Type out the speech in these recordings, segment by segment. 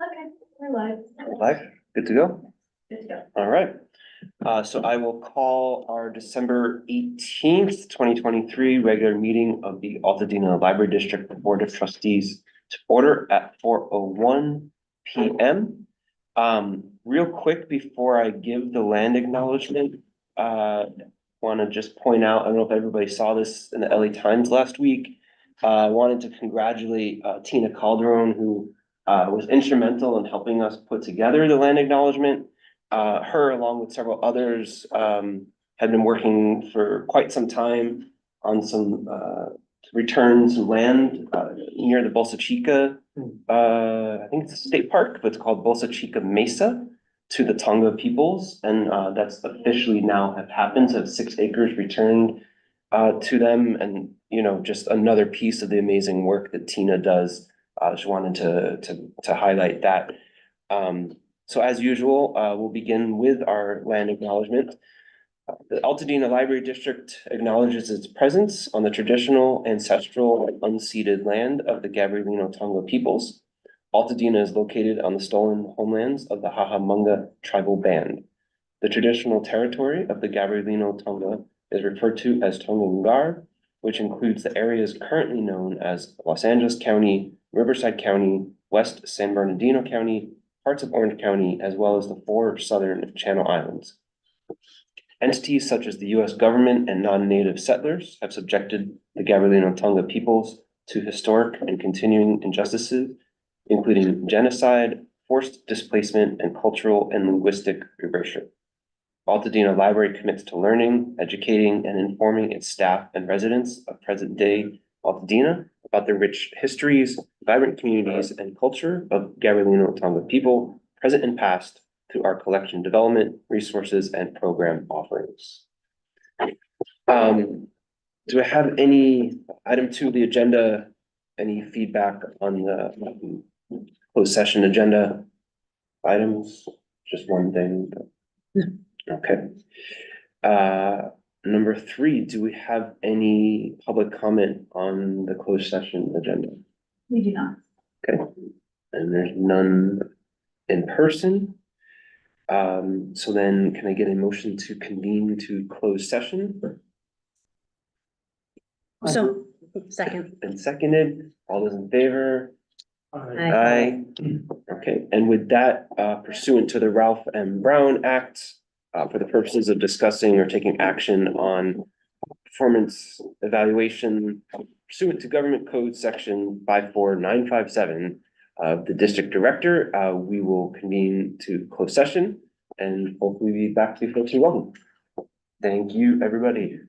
Okay, we're live. Live, good to go? Good to go. All right. So I will call our December 18th, 2023 regular meeting of the Altadena Library District Board of Trustees to order at 4:01 PM. Real quick, before I give the land acknowledgement, want to just point out, I don't know if everybody saw this in the LA Times last week. I wanted to congratulate Tina Calderon, who was instrumental in helping us put together the land acknowledgement. Her, along with several others, had been working for quite some time on some to return some land near the Bolsa Chica. I think it's a state park, but it's called Bolsa Chica Mesa to the Tonga peoples, and that's officially now have happened. So 6 acres returned to them, and just another piece of the amazing work that Tina does. Just wanted to highlight that. So as usual, we'll begin with our land acknowledgement. The Altadena Library District acknowledges its presence on the traditional, ancestral, and unceded land of the Gabrielino Tonga peoples. Altadena is located on the stolen homelands of the Hahamunga tribal band. The traditional territory of the Gabrielino Tonga is referred to as Tonga, which includes the areas currently known as Los Angeles County, Riverside County, West San Bernardino County, parts of Orange County, as well as the 4 southern Channel Islands. Entities such as the US government and non-native settlers have subjected the Gabrielino Tonga peoples to historic and continuing injustices, including genocide, forced displacement, and cultural and linguistic erasure. Altadena Library commits to learning, educating, and informing its staff and residents of present-day Altadena about the rich histories, vibrant communities, and culture of Gabrielino Tonga people, present and past, through our collection development, resources, and program offerings. Do I have any item 2 of the agenda, any feedback on the closed session agenda items? Just one thing. Okay. Number 3, do we have any public comment on the closed session agenda? We do not. Okay, and there's none in person. So then can I get a motion to convene to close session? So, second. And seconded, all those in favor? Aye. Aye. Okay, and with that, pursuant to the Ralph M. Brown Act, for the purposes of discussing or taking action on performance evaluation pursuant to Government Code Section 54957 of the District Director, we will convene to close session and hopefully be back before too long. Thank you, everybody.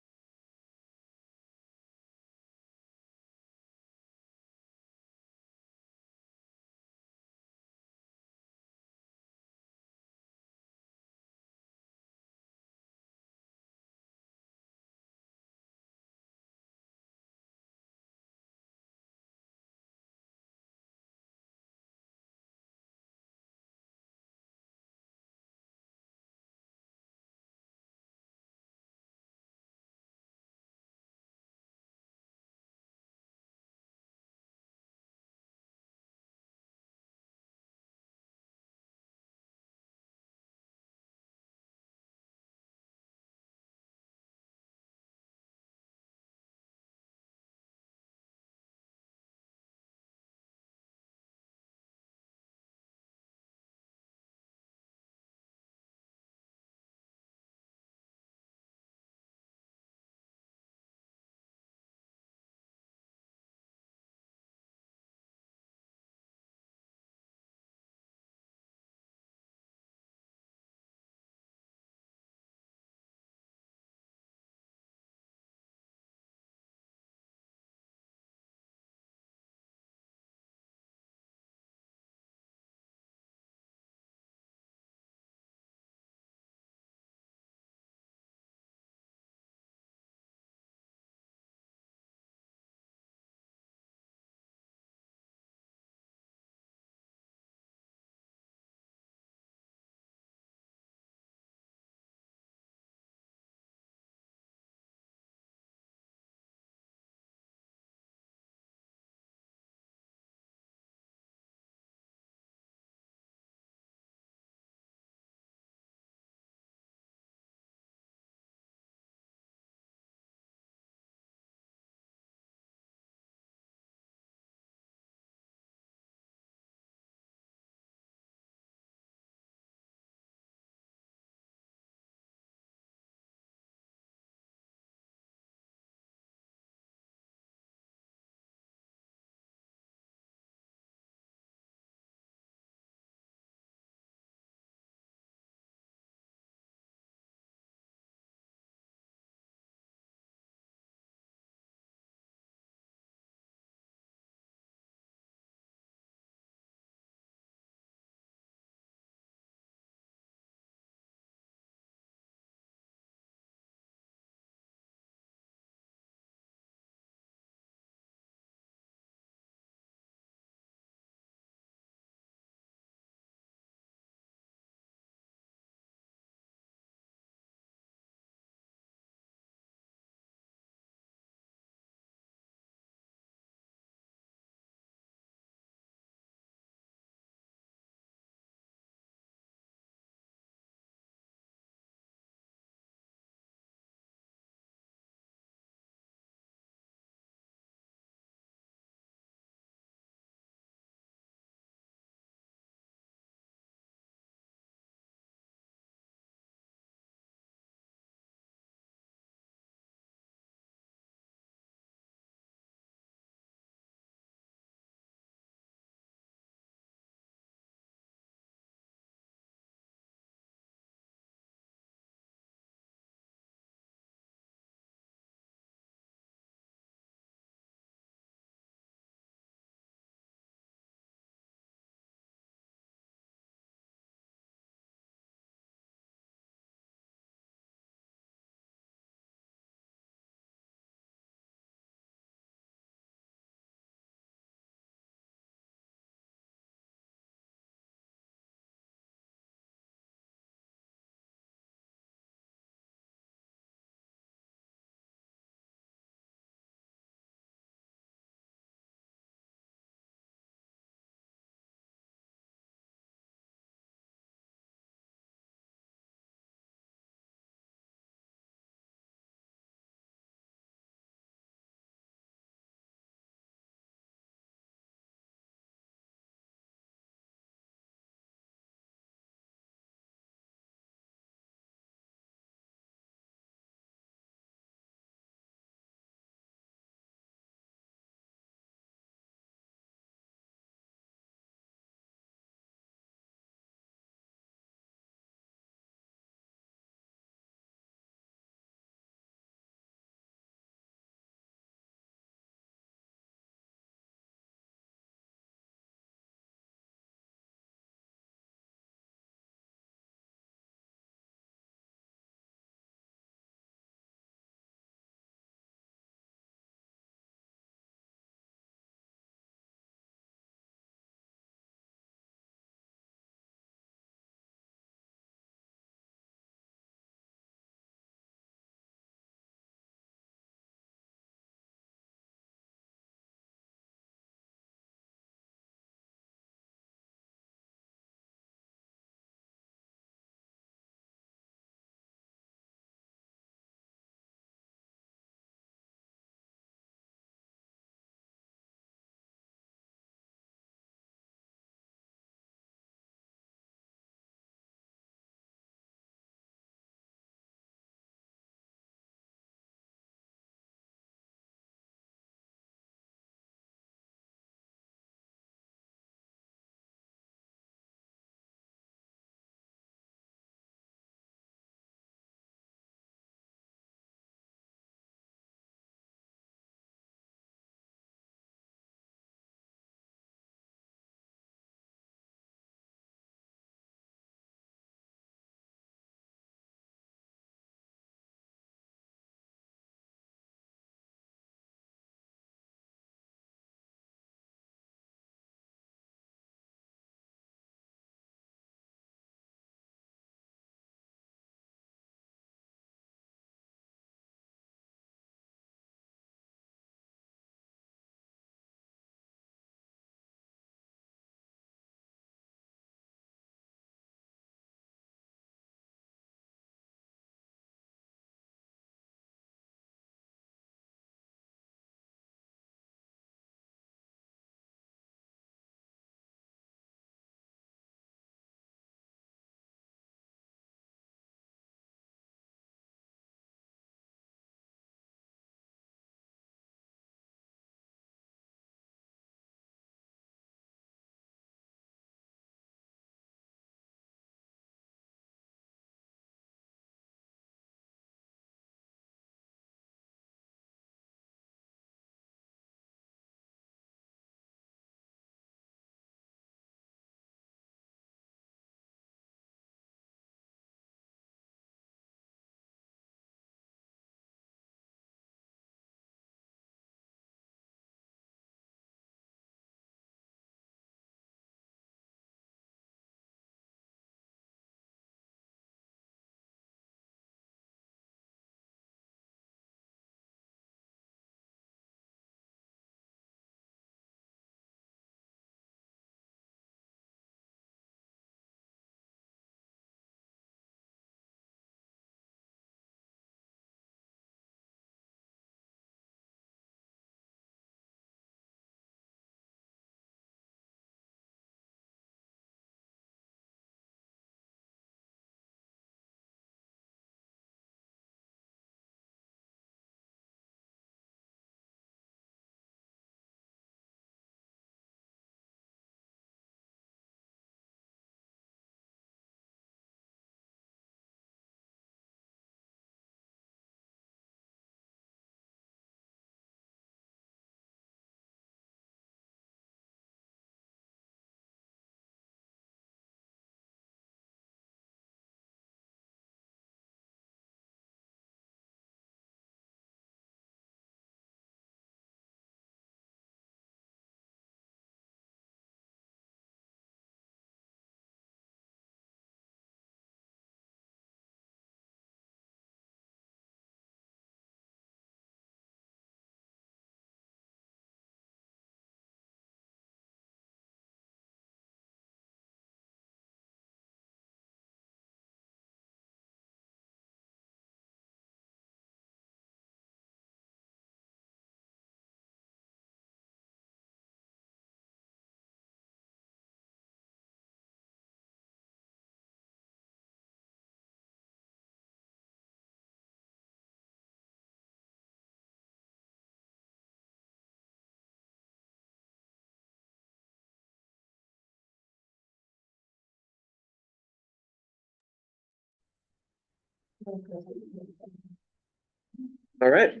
All right.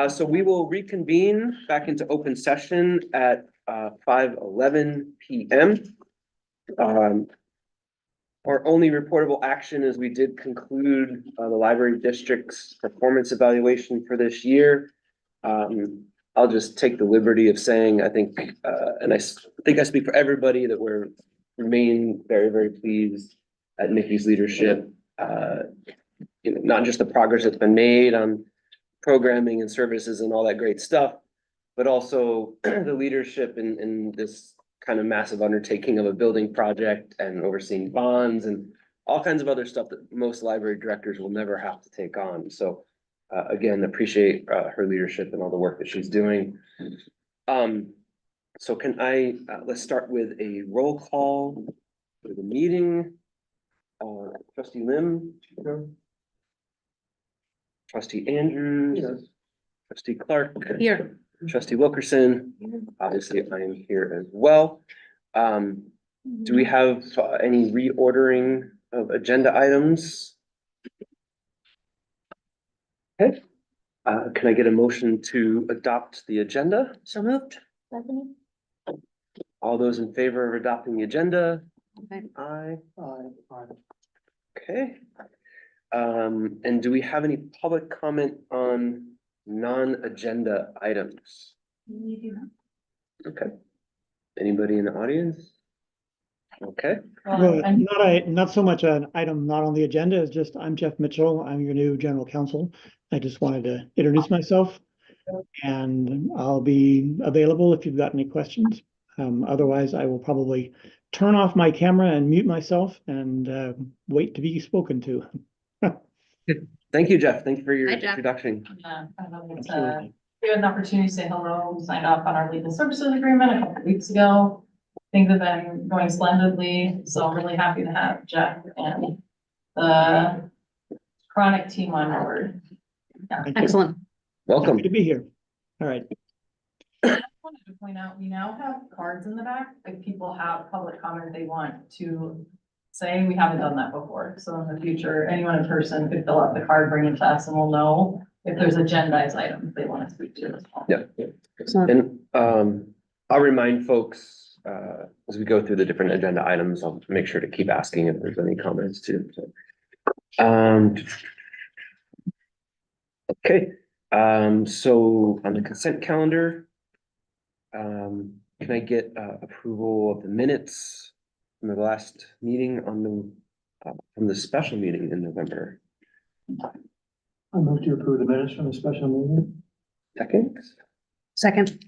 So we will reconvene back into open session at 5:11 PM. Our only reportable action is we did conclude the library district's performance evaluation for this year. I'll just take the liberty of saying, I think, and think I speak for everybody, that we're remain very, very pleased at Nikki's leadership. Not just the progress that's been made on programming and services and all that great stuff, but also the leadership in this kind of massive undertaking of a building project and overseeing bonds and all kinds of other stuff that most library directors will never have to take on. So again, appreciate her leadership and all the work that she's doing. So can let's start with a roll call for the meeting. Trustee Lim. Trustee Andrews. Trustee Clark. Here. Trustee Wilkerson. Obviously, I am here as well. Do we have any reordering of agenda items? Okay. Can I get a motion to adopt the agenda? So moved. All those in favor of adopting the agenda? Okay. Aye. Okay. And do we have any public comment on non-agenda items? We do not. Okay. Anybody in the audience? Okay. Well, I'm Not so much an item not on the agenda, it's just, I'm Jeff Mitchell, I'm your new general counsel. I just wanted to introduce myself, and I'll be available if you've got any questions. Otherwise, I will probably turn off my camera and mute myself and wait to be spoken to. Thank you, Jeff. Thank you for your Hi, Jeff. introduction. I don't know, we had an opportunity to say hello. We signed off on our legal services agreement a couple of weeks ago. Things have been going splendidly, so I'm really happy to have Jeff and the chronic team on board. Thank you. Excellent. Welcome. Happy to be here. All right. I wanted to point out, we now have cards in the back, if people have public comment they want to say. We haven't done that before, so in the future, anyone in person could fill out the card, bring it to us, and we'll know if there's agendized items they want to speak to as well. Yeah. Excellent. And I'll remind folks as we go through the different agenda items, I'll make sure to keep asking if there's any comments too. So, okay. So on the consent calendar, can I get approval of the minutes from the last meeting on the from the special meeting in November? I move to approve the minutes from the special meeting. Second.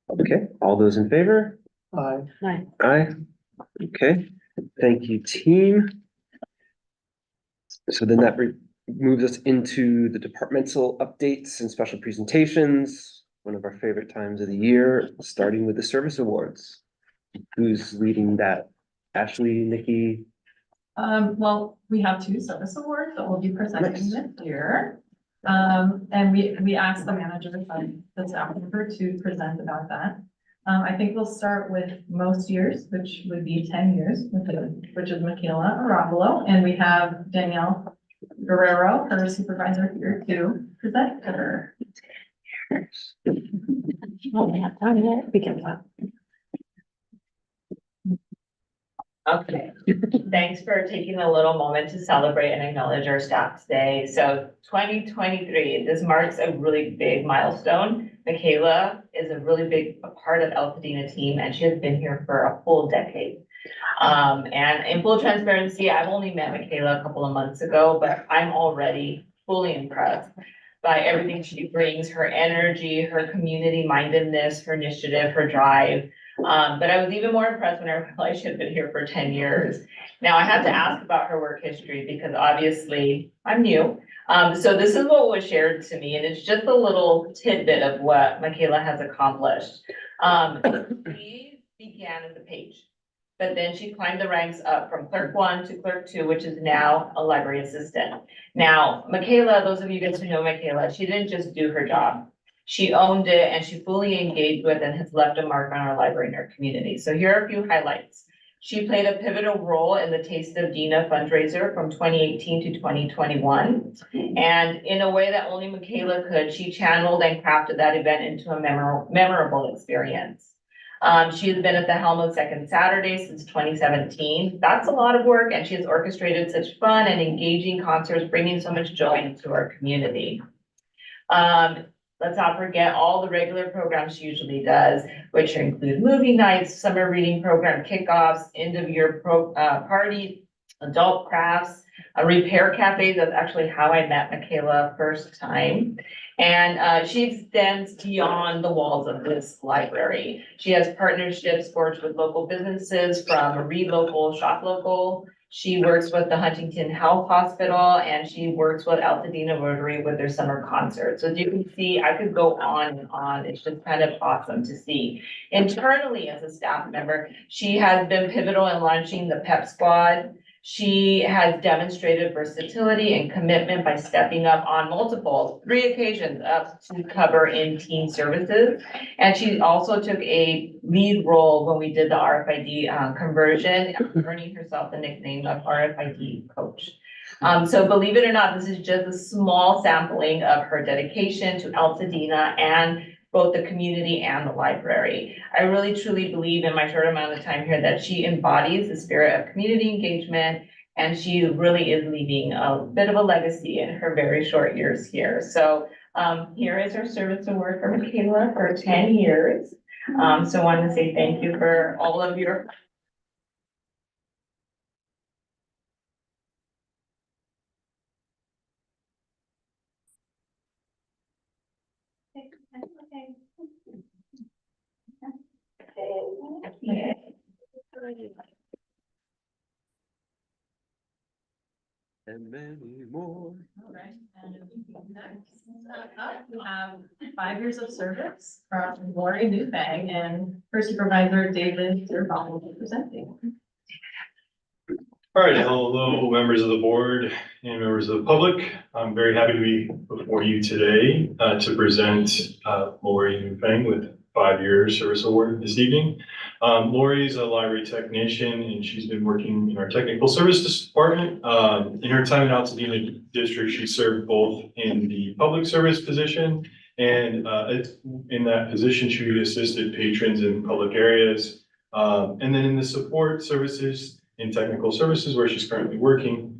Okay, all those in favor? Aye. Aye. Aye. Okay, thank you, team. So then that moves us into the departmental updates and special presentations, one of our favorite times of the year, starting with the service awards. Who's leading that? Ashley, Nikki? Well, we have two service awards that we'll be presenting Nice. this year. And we asked the manager of the staff member to present about that. I think we'll start with most years, which would be 10 years, which is Michaela Arambolo, and we have Danielle Guerrero, her supervisor, here to present to her. Oh, we have time yet. We can talk. Okay, thanks for taking a little moment to celebrate and acknowledge our staff today. So 2023, this marks a really big milestone. Michaela is a really big part of Altadena team, and she has been here for a full decade. And in full transparency, I've only met Michaela a couple of months ago, but I'm already fully impressed by everything she brings, her energy, her community mindedness, her initiative, her drive. But I was even more impressed when I realized she had been here for 10 years. Now I had to ask about her work history because obviously I'm new. So this is what was shared to me, and it's just a little tidbit of what Michaela has accomplished. She began as a page, but then she climbed the ranks up from clerk 1 to clerk 2, which is now a library assistant. Now, Michaela, those of you guys who know Michaela, she didn't just do her job. She owned it and she fully engaged with and has left a mark on our library and our community. So here are a few highlights. She played a pivotal role in the Taste of Dina fundraiser from 2018 to 2021. And in a way that only Michaela could, she channeled and crafted that event into a memorable experience. She has been at the helm of Second Saturday since 2017. That's a lot of work, and she has orchestrated such fun and engaging concerts, bringing so much joy into our community. Let's not forget all the regular programs she usually does, which include movie nights, summer reading program kickoffs, end of year party, adult crafts, a repair cafe. That's actually how I met Michaela first time. And she extends beyond the walls of this library. She has partnerships forged with local businesses from Read Local, Shop Local. She works with the Huntington Health Hospital, and she works with Altadena Rotary with their summer concerts. So as you can see, I could go on and on. It's just kind of awesome to see. Internally, as a staff member, she has been pivotal in launching the PEP Squad. She has demonstrated versatility and commitment by stepping up on three occasions up to cover in teen services. And she also took a lead role when we did the RFID conversion, earning herself the nickname of RFID coach. So believe it or not, this is just a small sampling of her dedication to Altadena and both the community and the library. I really truly believe in my short amount of time here that she embodies the spirit of community engagement, and she really is leaving a bit of a legacy in her very short years here. So here is her service award for Michaela for 10 years. So I want to say thank you for all of your And many more. All right, and next up, we have 5 years of service from Lori Newfang and her supervisor, David Zerbaum, presenting. All right, hello, members of the board and members of the public. I'm very happy to be before you today to present Lori Newfang with 5-year service award this evening. Lori is a library technician, and she's been working in our technical services department. In her time in Altadena District, she served both in the public service position, and in that position, she assisted patrons in public areas. And then in the support services, in technical services, where she's currently working,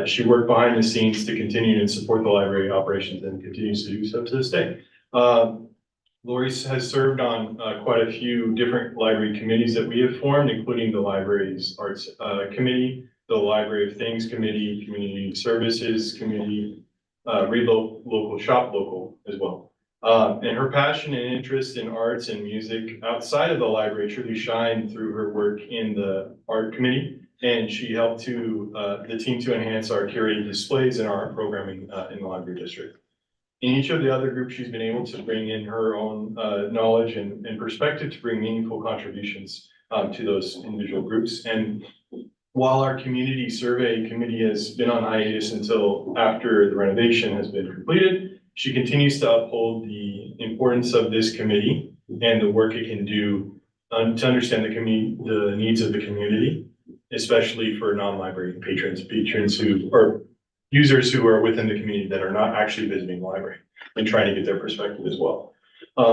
she worked behind the scenes to continue to support the library operations and continues to do so to this day. Lori has served on quite a few different library committees that we have formed, including the library's arts committee, the Library of Things Committee, Community Services Committee, Read Local, Shop Local as well. And her passion and interest in arts and music outside of the library truly shine through her work in the art committee. And she helped the team to enhance our curated displays and art programming in the library district. In each of the other groups, she's been able to bring in her own knowledge and perspective to bring meaningful contributions to those individual groups. And while our community survey committee has been on hiatus until after the renovation has been completed, she continues to uphold the importance of this committee and the work it can do to understand the needs of the community, especially for non-library patrons who are users who are within the community that are not actually visiting the library and trying to get their perspective as well.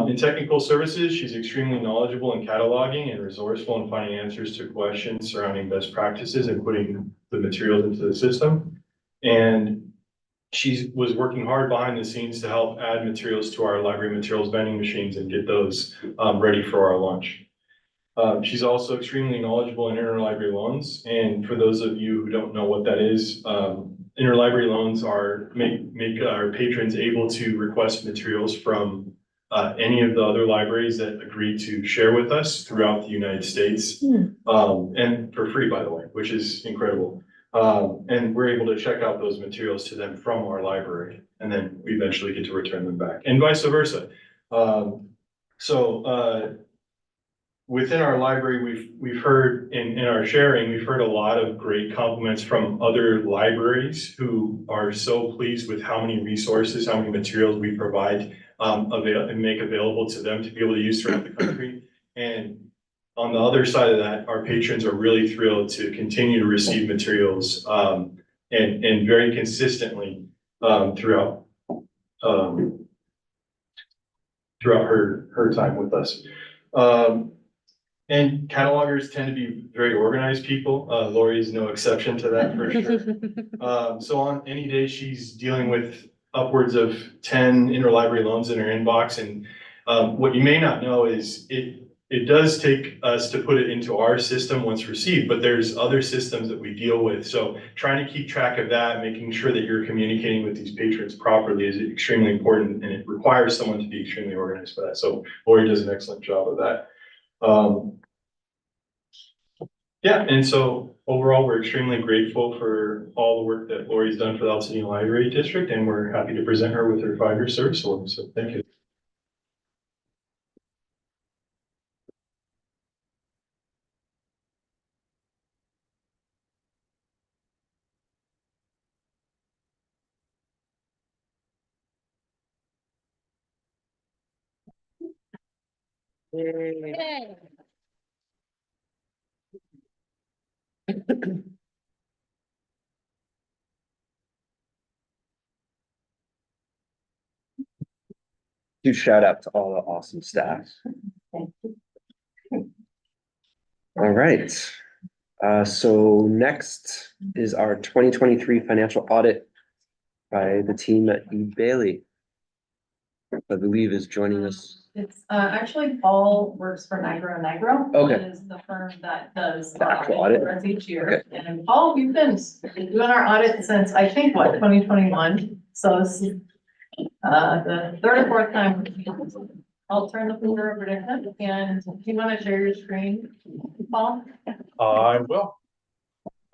In technical services, she's extremely knowledgeable in cataloging and resourceful in finding answers to questions surrounding best practices and putting the materials into the system. And she was working hard behind the scenes to help add materials to our library materials vending machines and get those ready for our launch. She's also extremely knowledgeable in interlibrary loans. And for those of you who don't know what that is, interlibrary loans make our patrons able to request materials from any of the other libraries that agree to share with us throughout the United States, and for free, by the way, which is incredible. And we're able to check out those materials to them from our and then we eventually get to return them back, and vice versa. Within our library, we've heard in our sharing, we've heard a lot of great compliments from other libraries who are so pleased with how many resources, how many materials we provide and make available to them to be able to use throughout the country. And on the other side of that, our patrons are really thrilled to continue to receive materials, and very consistently, throughout, throughout her time with us. And catalogers tend to be very organized people. Lori is no exception to that for sure. So on any day, she's dealing with upwards of 10 interlibrary loans in her inbox. And what you may not know is it does take us to put it into our system once received, but there's other systems that we deal with. So trying to keep track of that, making sure that you're communicating with these patrons properly is extremely important, and it requires someone to be extremely organized for that. So Lori does an excellent job of that. Yeah, and so overall, we're extremely grateful for all the work that Lori's done for the Altadena Library District, and we're happy to present her with her 5-year service award. So thank you. Do shout out to all the awesome staff. All right. So next is our 2023 financial audit by the team at E. Bailey. I believe is joining us. It's actually Paul works for Nigro. Okay. It is the firm that does The actual audit? audits each year. And Paul, we've been doing our audit since, I think, what, 2021? So this is the third or fourth time. I'll turn the floor over to him, and if you want to share your screen, Paul? I will.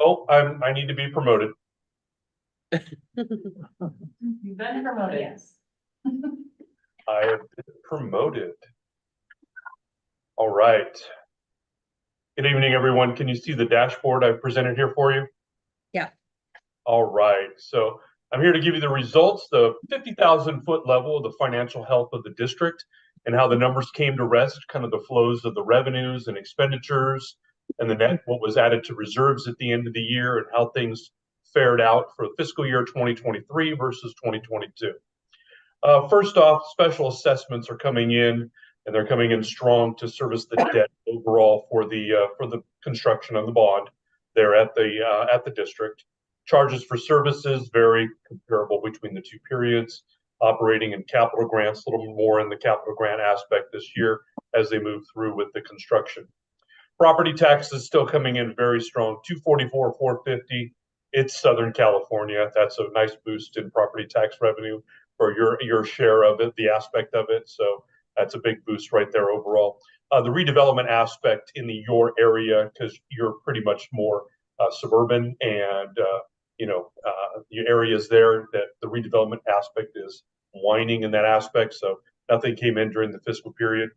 Oh, I need to be promoted. You've been promoted. Yes. I have been promoted. All right. Good evening, everyone. Can you see the dashboard I presented here for you? Yeah. All right. So I'm here to give you the results, the 50,000-foot level of the financial health of the district and how the numbers came to rest, kind of the flows of the revenues and expenditures and the net, what was added to reserves at the end of the year, and how things fared out for fiscal year 2023 versus 2022. First off, special assessments are coming in, and they're coming in strong to service the debt overall for the construction of the bond there at the district. Charges for services very comparable between the two periods. Operating and capital grants, a little more in the capital grant aspect this year as they move through with the construction. Property taxes still coming in very strong, 244, 450. It's Southern California. That's a nice boost in property tax revenue for your share of it, the aspect of it. So that's a big boost right there overall. The redevelopment aspect in your area, because you're pretty much more suburban, and the areas there that the redevelopment aspect is waning in that aspect. So nothing came in during the fiscal period.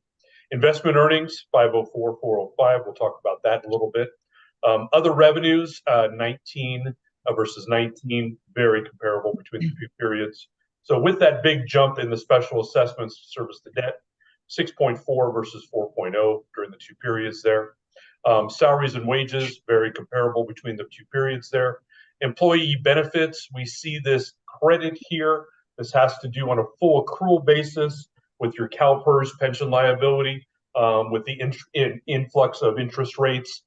Investment earnings, 504, 405. We'll talk about that in a little bit. Other revenues, 19 versus 19, very comparable between the two periods. So with that big jump in the special assessments to service the debt, 6.4 versus 4.0 during the two periods there. Salaries and wages, very comparable between the two periods there. Employee benefits, we see this credit here. This has to do on a full accrual basis with your CalPERS pension liability, with the influx of interest rates.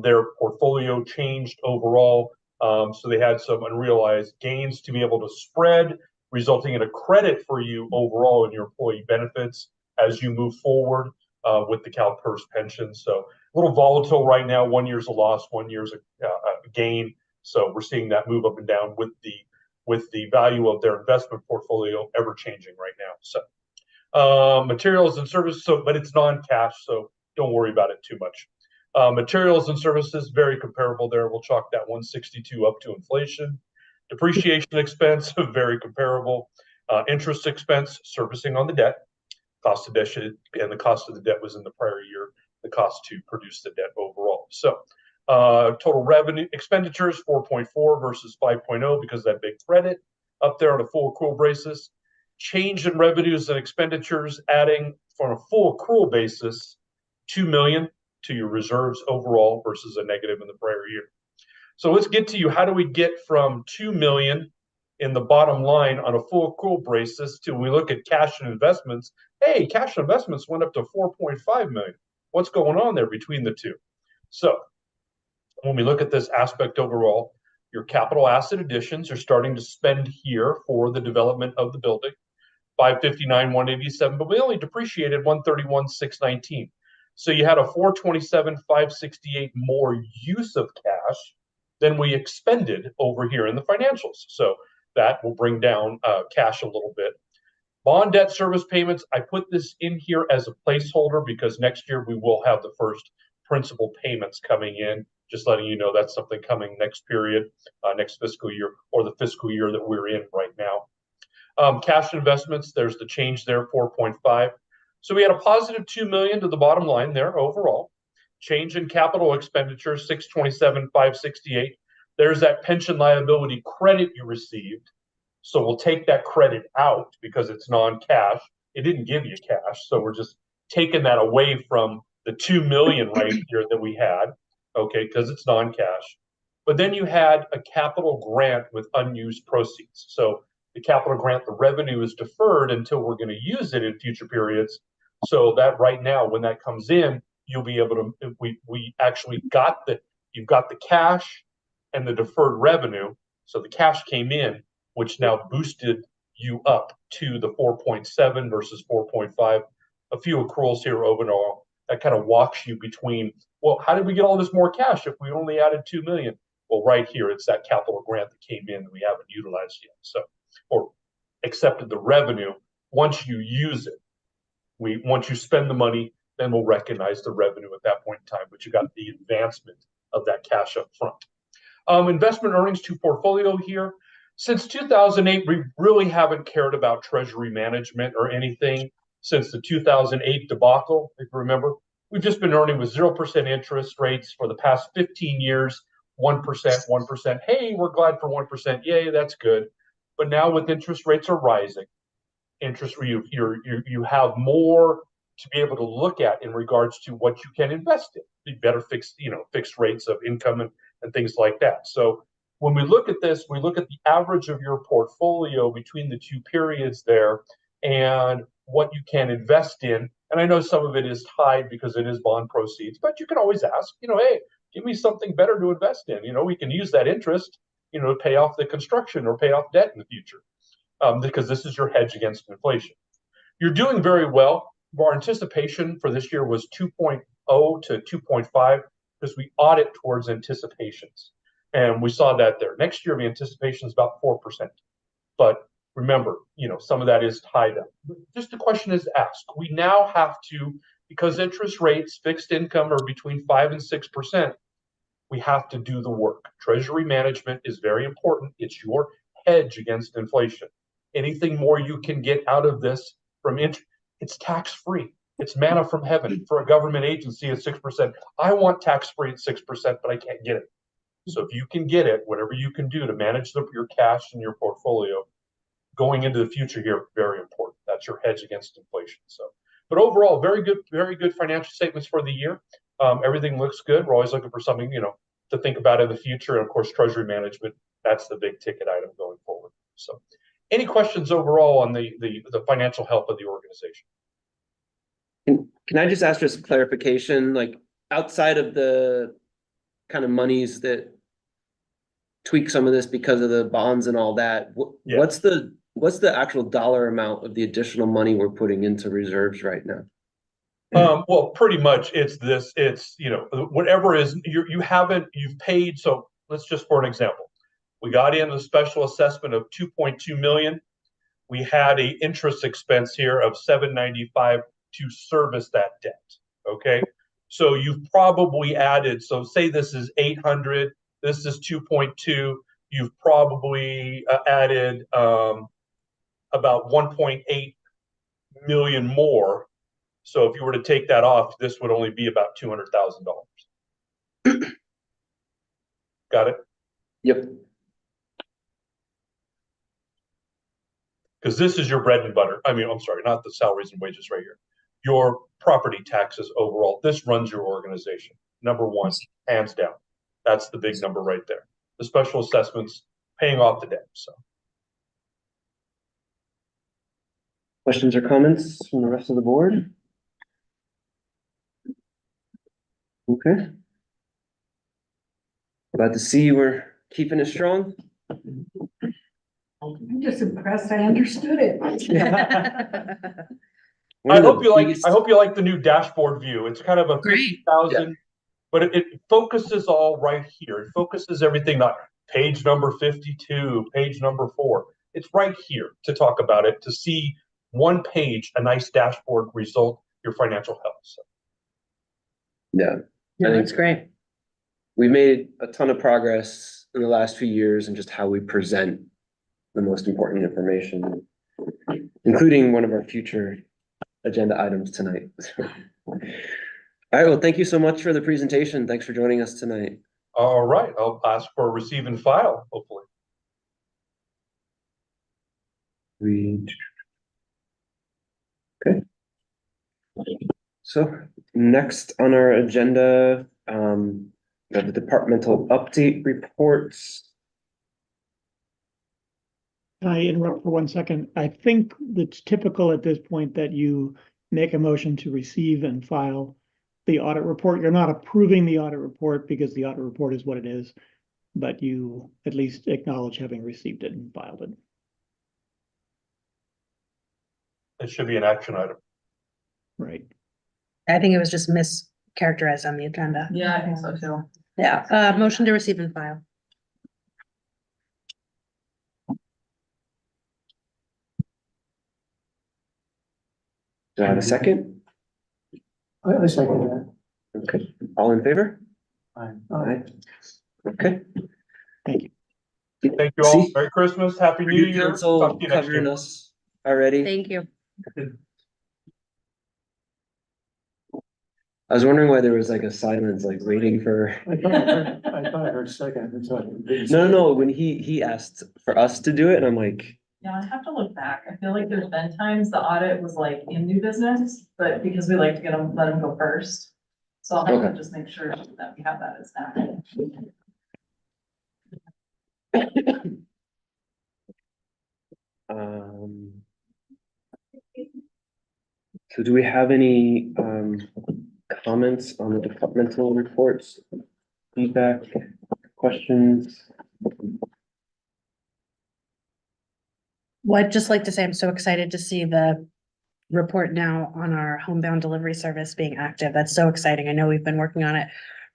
Their portfolio changed overall, so they had some unrealized gains to be able to spread, resulting in a credit for you overall in your employee benefits as you move forward with the CalPERS pension. So a little volatile right now. 1 year's a loss, 1 year's a gain. So we're seeing that move up and down with the value of their investment portfolio ever changing right now. So materials and services, but it's non-cash, so don't worry about it too much. Materials and services, very comparable there. We'll chalk that 162 up to inflation. Depreciation expense, very comparable. Interest expense, servicing on the debt. Cost of debt, and the cost of the debt was in the prior year, the cost to produce the debt overall. So total revenue expenditures, 4.4 versus 5.0 because of that big credit up there on a full accrual basis. Change in revenues and expenditures, adding from a full accrual basis, 2 million to your reserves overall versus a negative in the prior year. So let's get to you. How do we get from 2 million in the bottom line on a full accrual basis to we look at cash and investments? Hey, cash and investments went up to 4.5 million. What's going on there between the two? So when we look at this aspect overall, your capital asset additions are starting to spend here for the development of the building, 559, 187, but we only depreciated 131, 619. So you had a 427, 568 more use of cash than we expended over here in the financials. So that will bring down cash a little bit. Bond debt service payments, I put this in here as a placeholder because next year we will have the first principal payments coming in. Just letting you know that's something coming next period, next fiscal year, or the fiscal year that we're in right now. Cash investments, there's the change there, 4.5. So we had a positive 2 million to the bottom line there overall. Change in capital expenditures, 627, 568. There's that pension liability credit you received. So we'll take that credit out because it's non-cash. It didn't give you cash. So we're just taking that away from the 2 million right here that we had, okay, because it's non-cash. But then you had a capital grant with unused proceeds. So the capital grant, the revenue is deferred until we're going to use it in future periods. So that right now, when that comes in, you'll be able to, we actually got you've got the cash and the deferred revenue. So the cash came in, which now boosted you up to the 4.7 versus 4.5. A few accruals here overall. That kind of walks you between, well, how did we get all this more cash if we only added 2 million? Well, right here, it's that capital grant that came in that we haven't utilized yet. So, or accepted the revenue. Once you use it, once you spend the money, then we'll recognize the revenue at that point in time, but you got the advancement of that cash up front. Investment earnings to portfolio here. Since 2008, we really haven't cared about treasury management or anything since the 2008 debacle, if you remember. We've just been earning with 0% interest rates for the past 15 years, 1%, 1%. Hey, we're glad for 1%. Yay, that's good. But now with interest rates are rising, you have more to be able to look at in regards to what you can invest in. The better fixed rates of income and things like that. So when we look at this, we look at the average of your portfolio between the two periods there and what you can invest in. And I know some of it is tied because it is bond proceeds, but you can always ask, hey, give me something better to invest in. We can use that interest, to pay off the construction or pay off debt in the future, because this is your hedge against inflation. You're doing very well. Our anticipation for this year was 2.0 to 2.5 because we audit towards anticipations. And we saw that there. Next year, the anticipation is about 4%. But remember, some of that is tied up. Just the question is asked. We now have to, because interest rates, fixed income are between 5 and 6%, we have to do the work. Treasury management is very important. It's your hedge against inflation. Anything more you can get out of this from interest, it's tax-free. It's manna from heaven for a government agency at 6%. I want tax-free at 6%, but I can't get it. So if you can get it, whatever you can do to manage your cash and your portfolio going into the future here, very important. That's your hedge against inflation. So, but overall, very good financial statements for the year. Everything looks good. We're always looking for something, to think about in the future. And of course, treasury management, that's the big ticket item going forward. So any questions overall on the financial health of the organization? Can I just ask for some clarification, like outside of the kind of monies that tweak some of this because of the bonds and all that, what's the actual dollar amount of the additional money we're putting into reserves right now? Well, pretty much it's whatever is you've paid. So let's just, for an example, we got in a special assessment of 2.2 million. We had a interest expense here of 795 to service that debt. Okay. So you've probably added, so say this is 800, this is 2.2. You've probably added about 1.8 million more. So if you were to take that off, this would only be about $200,000. Got it? Yep. Because this is your bread and butter. I mean, I'm sorry, not the salaries and wages right here. Your property taxes overall. This runs your organization. Number one, hands down. That's the big number right there. The special assessments paying off the debt, so. Questions or comments from the rest of the board? Okay. Glad to see we're keeping it strong. I'm just impressed I understood it. One I of the hope you like, biggest- I hope you like the new dashboard view. It's kind of a 50,000, but it focuses all right here. It focuses everything on page number 52, page number 4. It's right here to talk about it, to see one page, a nice dashboard result, your financial health. So. Yeah, Yeah, I think- that's great. we've made a ton of progress in the last few years and just how we present the most important information, including one of our future agenda items tonight. All right, well, thank you so much for the presentation. Thanks for joining us tonight. All right, I'll ask for a receive and file, hopefully. Okay. So next on our agenda, we have the departmental update reports. Can I interrupt for 1 second? I think it's typical at this point that you make a motion to receive and file the audit report. You're not approving the audit report because the audit report is what it is, but you at least acknowledge having received it and filed it. It should be an action item. Right. I think it was just mischaracterized on the agenda. Yeah, I think so too. Yeah, motion to receive and file. Do I have a second? I second that. Okay, all in favor? Aye. Aye. Okay. Thank you all. See? Merry Christmas, Happy New Year. Council Talk to you next covering year. us already. Thank you. I was wondering why there was like a silence, like waiting for. I thought I heard second. It's like- No, when he asked for us to do it, and I'm like, Yeah, I have to look back. I feel like there's been times the audit was like in new business, but because we like to let them go first. So I'll have Okay. to just make sure that we have that as active. um. So do we have any comments on the departmental reports? Feedback, questions? Well, I'd just like to say I'm so excited to see the report now on our homebound delivery service being active. That's so exciting. I know we've been working on it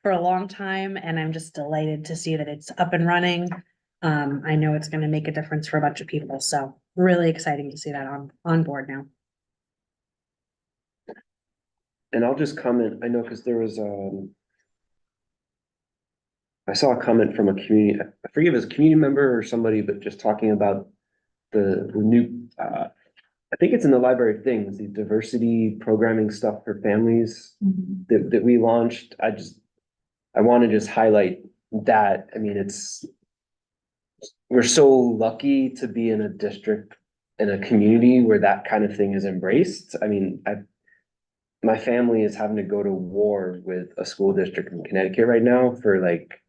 for a long time and I'm just delighted to see that it's up and running. I know it's going to make a difference for a bunch of people, so really exciting to see that on board now. And I'll just comment, I know, because there was I saw a comment from a community, I forget if it was a community member or somebody, but just talking about the new, I think it's in the library of things, the diversity programming stuff for families that we launched. I want to just highlight that. I mean, we're so lucky to be in a district, in a community where that kind of thing is embraced. I mean, my family is having to go to war with a school district in Connecticut right now for like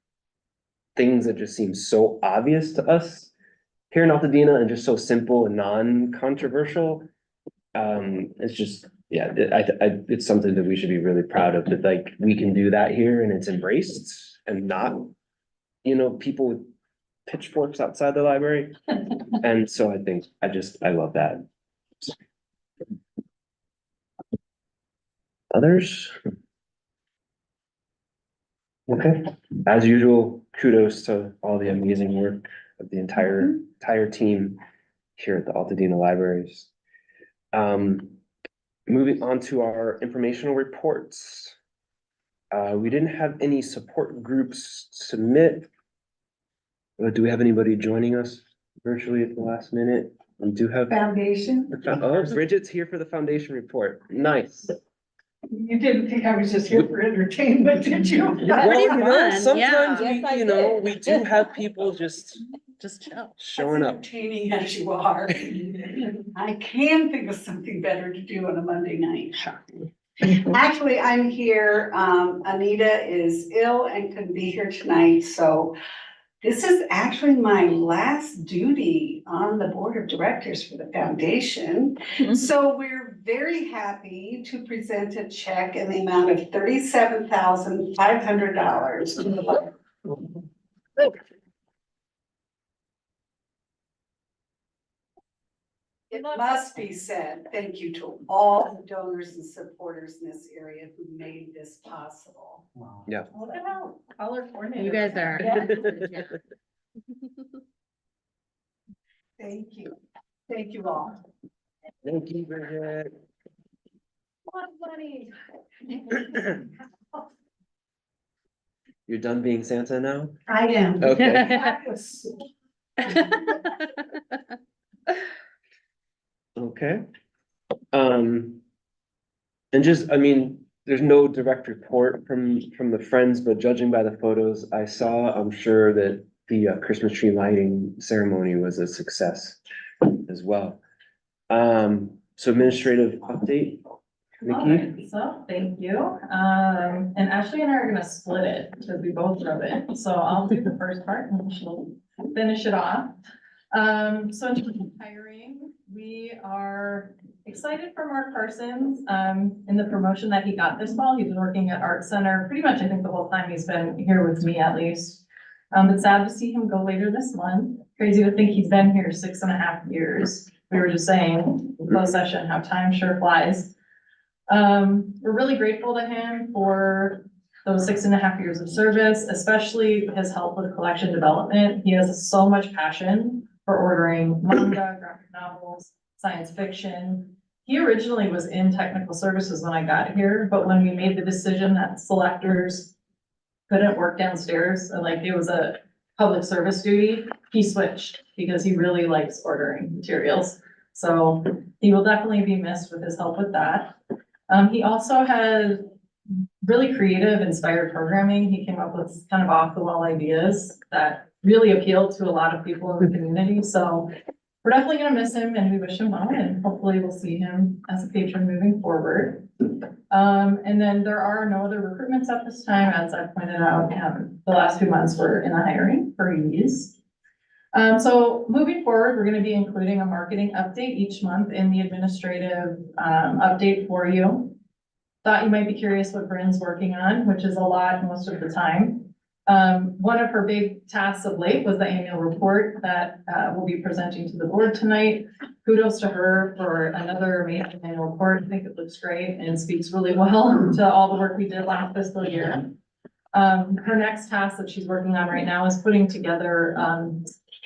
things that just seem so obvious to us here in Altadena and just so simple and non-controversial. It's just, yeah, it's something that we should be really proud of, that like we can do that here and it's embraced and not, people with pitchforks outside the library. And so I think I love that. Others? Okay, as usual, kudos to all the amazing work of the entire team here at the Altadena Libraries. Moving on to our informational reports. We didn't have any support groups submit. Do we have anybody joining us virtually at the last minute? We do have. Foundation, Oh, Bridget's here for the foundation report. Nice. you didn't think I was just here for entertainment, did you? Pretty fun, Sometimes yeah. Yes, I we did. we do have people just chill. showing up. Entertaining as you are. I can think of something better to do on a Monday night. Actually, I'm here. Anita is ill and couldn't be here tonight, so this is actually my last duty on the board of directors for the foundation. So we're very happy to present a check in the amount of $37,500 to the library. It must be said, thank you to all the donors and supporters in this area who made this possible. Yeah. Look at how color coordinated. You guys are. Yeah. Thank you all. Thank you, Bridget. A lot of money. You're done being Santa now? I am. Okay. That was- Okay. And just, I mean, there's no direct report from the Friends, but judging by the photos I saw, I'm sure that the Christmas tree lighting ceremony was a success as well. So administrative update, Nikki? Alright, so thank you. And Ashley and I are gonna split it because we both drove it. So I'll do the first part and she'll finish it off. So in terms of hiring, we are excited for Mark Parsons, in the promotion that he got this fall. He's been working at Art Center pretty much, I think, the whole time he's been here with me at least. It's sad to see him go later this month. Crazy to think he's been here 6.5 years. We were just saying in closed session how time sure flies. We're really grateful to him for those 6.5 years of service, especially his help with collection development. He has so much passion for ordering manga, graphic novels, science fiction. He originally was in technical services when I got here, but when we made the decision that selectors couldn't work downstairs, like it was a public service duty, he switched because he really likes ordering materials. So he will definitely be missed with his help with that. He also had really creative, inspired programming. He came up with kind of off the wall ideas that really appealed to a lot of people in the community. So we're definitely gonna miss him and we wish him well, and hopefully we'll see him as a patron moving forward. And then there are no other recruitments at this time, as I pointed out, the last few months were in the hiring freeze. So moving forward, we're gonna be including a marketing update each month in the administrative update for you. Thought you might be curious what Bryn's working on, which is a lot most of the time. One of her big tasks of late was the annual report that we'll be presenting to the board tonight. Kudos to her for another amazing annual report. I think it looks great and speaks really well to all the work we did last fiscal year. Her next task that she's working on right now is putting together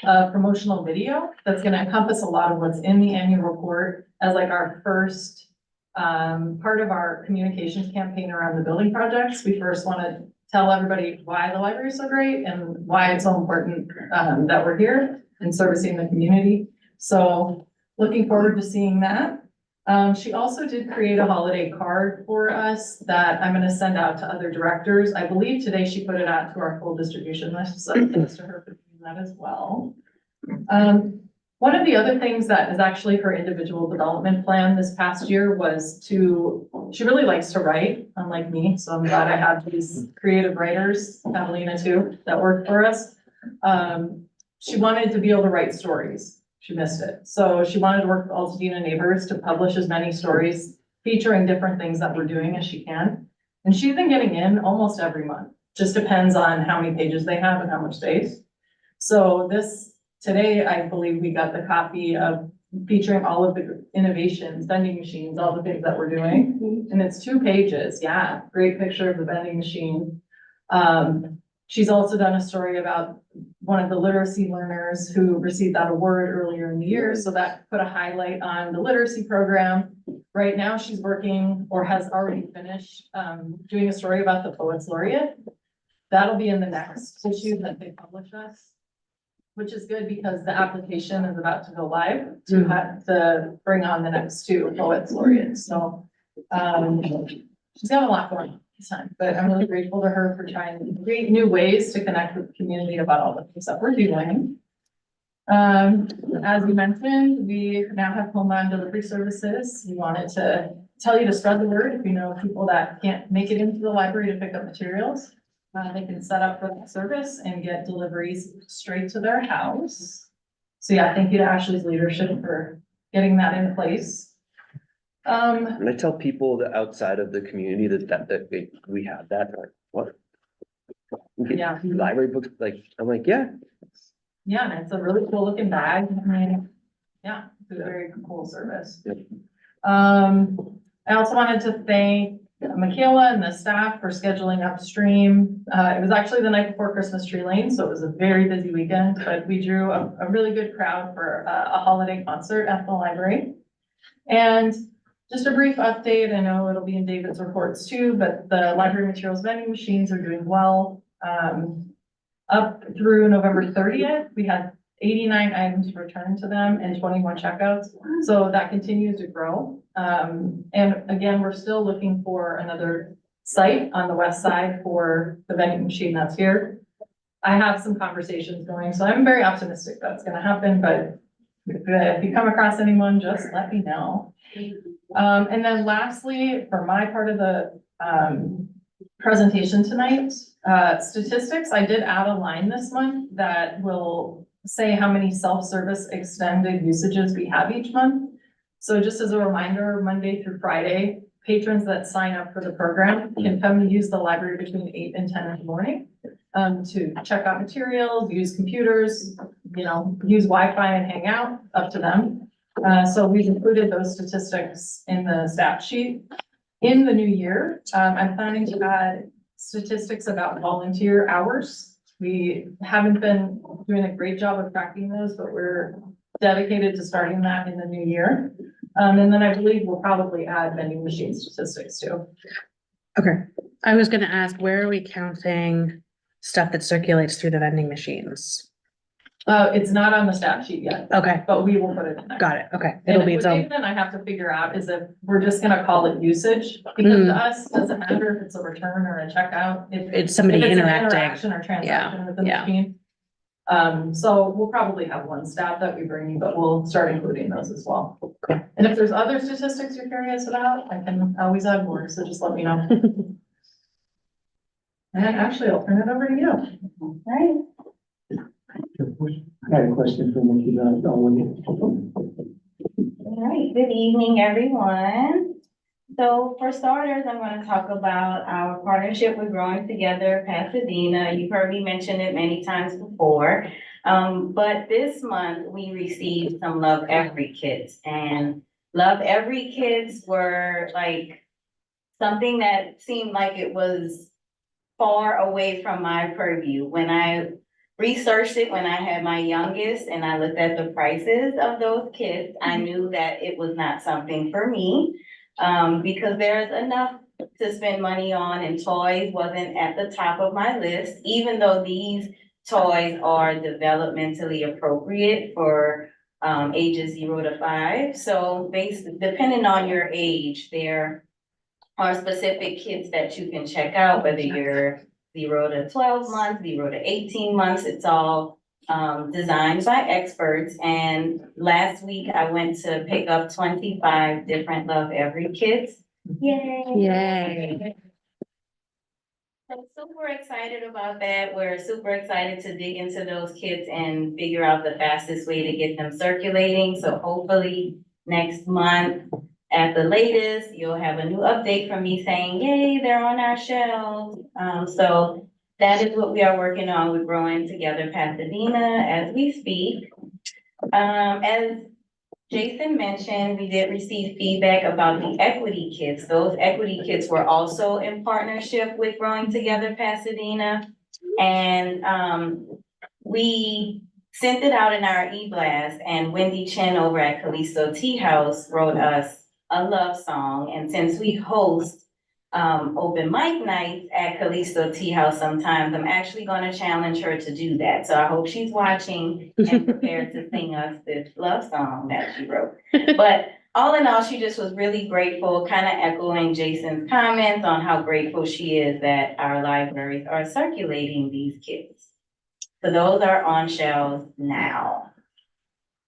a promotional video that's gonna encompass a lot of what's in the annual report as like our first part of our communications campaign around the building projects. We first want to tell everybody why the library is so great and why it's so important that we're here and servicing the community. So looking forward to seeing that. She also did create a holiday card for us that I'm going to send out to other directors. I believe today she put it out to our full distribution list, so thanks to her for doing that as well. One of the other things that is actually her individual development plan this past year was she really likes to write, unlike me, so I'm glad I have these creative writers, Catalina too, that work for us. She wanted to be able to write stories. She missed it. So she wanted to work with Altadena neighbors to publish as many stories featuring different things that we're doing as she can. And she's been getting in almost every month. Just depends on how many pages they have and how much space. So today, I believe we got the copy of featuring all of the innovations, vending machines, all the things that we're doing. And it's 2 pages. Yeah, great picture of the vending machine. She's also done a story about one of the literacy learners who received that award earlier in the year. So that put a highlight on the literacy program. Right now, she's working or has already finished doing a story about the Poets Laureate. That'll be in the next issue that they publish us, which is good because the application is about to go live to have to bring on the next 2 Poets Laureates. So she's got a lot going on this time, but I'm really grateful to her for trying to create new ways to connect with the community about all the things that we're doing. As we mentioned, we now have homeland delivery services. We wanted to tell you to spread the word. If you know people that can't make it into the library to pick up materials, they can set up for that service and get deliveries straight to their house. So yeah, thank you to Ashley's leadership for getting that in place. When I tell people that outside of the community that we have that, they're like, what? We get Yeah. library books, like, I'm like, yeah. Yeah, and it's a really cool looking bag. I mean, yeah, it's a very cool service. Yep. I also wanted to thank Michaela and the staff for scheduling upstream. It was actually the night before Christmas Tree Lane, so it was a very busy weekend, but we drew a really good crowd for a holiday concert at the library. And just a brief update, I know it'll be in David's reports too, but the library materials vending machines are doing well. Up through November 30th, we had 89 items returned to them and 21 checkouts. So that continues to grow. And again, we're still looking for another site on the west side for the vending machine that's here. I have some conversations going, so I'm very optimistic that's gonna happen, but if you come across anyone, just let me know. And then lastly, for my part of the presentation tonight, statistics, I did add a line this month that will say how many self-service extended usages we have each month. So just as a reminder, Monday through Friday, patrons that sign up for the program can come and use the library between 8 and 10 in the morning to check out materials, use computers, you know, use Wi-Fi and hang out, up to them. So we've included those statistics in the stat sheet. In the new year, I'm planning to add statistics about volunteer hours. We haven't been doing a great job of tracking those, but we're dedicated to starting that in the new year. And then I believe we'll probably add vending machine statistics too. Okay, I was gonna ask, where are we counting stuff that circulates through the vending machines? It's not on the stat sheet yet, Okay, but we will put it in there. got it, okay, And it'll be what its own, David and I have to figure out is if we're just gonna call it usage, because to us, it doesn't matter if it's a return or a checkout. If it's somebody if it's an interacting, interaction or transaction with the yeah. machine. So we'll probably have one stat that we bring, but we'll start including those as well. And if there's other statistics you're curious about, I can always add more, so just let me know. And actually, I'll turn it over to you. Right. I had a question for Nikki. All right, good evening, everyone. So for starters, I'm going to talk about our partnership with Growing Together Pasadena. You've heard me mention it many times before. But this month we received some Love Every kits, and Love Every kits were like something that seemed like it was far away from my purview. When I researched it when I had my youngest and I looked at the prices of those kits, I knew that it was not something for me. Because there's enough to spend money on, and toys wasn't at the top of my list, even though these toys are developmentally appropriate for ages 0 to 5. So depending on your age, there are specific kits that you can check out, whether you're 0 to 12 months, 0 to 18 months, it's all designed by experts. And last week I went to pick up 25 different Love Every kits. Yay! yay. So super excited about that. We're super excited to dig into those kits and figure out the fastest way to get them circulating. So hopefully next month at the latest, you'll have a new update from me saying, yay, they're on our shelves. So that is what we are working on with Growing Together Pasadena as we speak. As Jason mentioned, we did receive feedback about the equity kits. Those equity kits were also in partnership with Growing Together Pasadena. And we sent it out in our e-blast, and Wendy Chen over at Callisto Tea House wrote us a love song. And since we host open mic nights at Callisto Tea House sometimes, I'm actually gonna challenge her to do that. So I hope she's watching and prepared to sing us this love song that she wrote. But all in all, she just was really grateful, kind of echoing Jason's comments on how grateful she is that our libraries are circulating these kits. So those are on shelves now.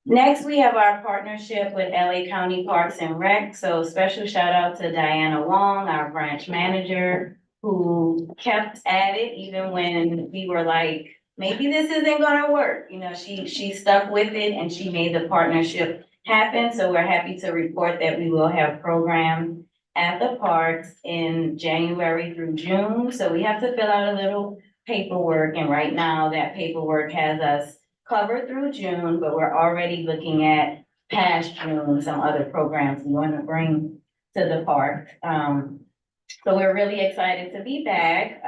Next, we have our partnership with LA County Parks and Rec. So special shout out to Diana Wong, our branch manager, who kept at it even when we were like, maybe this isn't gonna work. You know, she stuck with it and she made the partnership happen. So we're happy to report that we will have programs at the parks in January through June. So we have to fill out a little paperwork, and right now that paperwork has us covered through June, but we're already looking at past June, some other programs we want to bring to the park. So we're really excited to be back,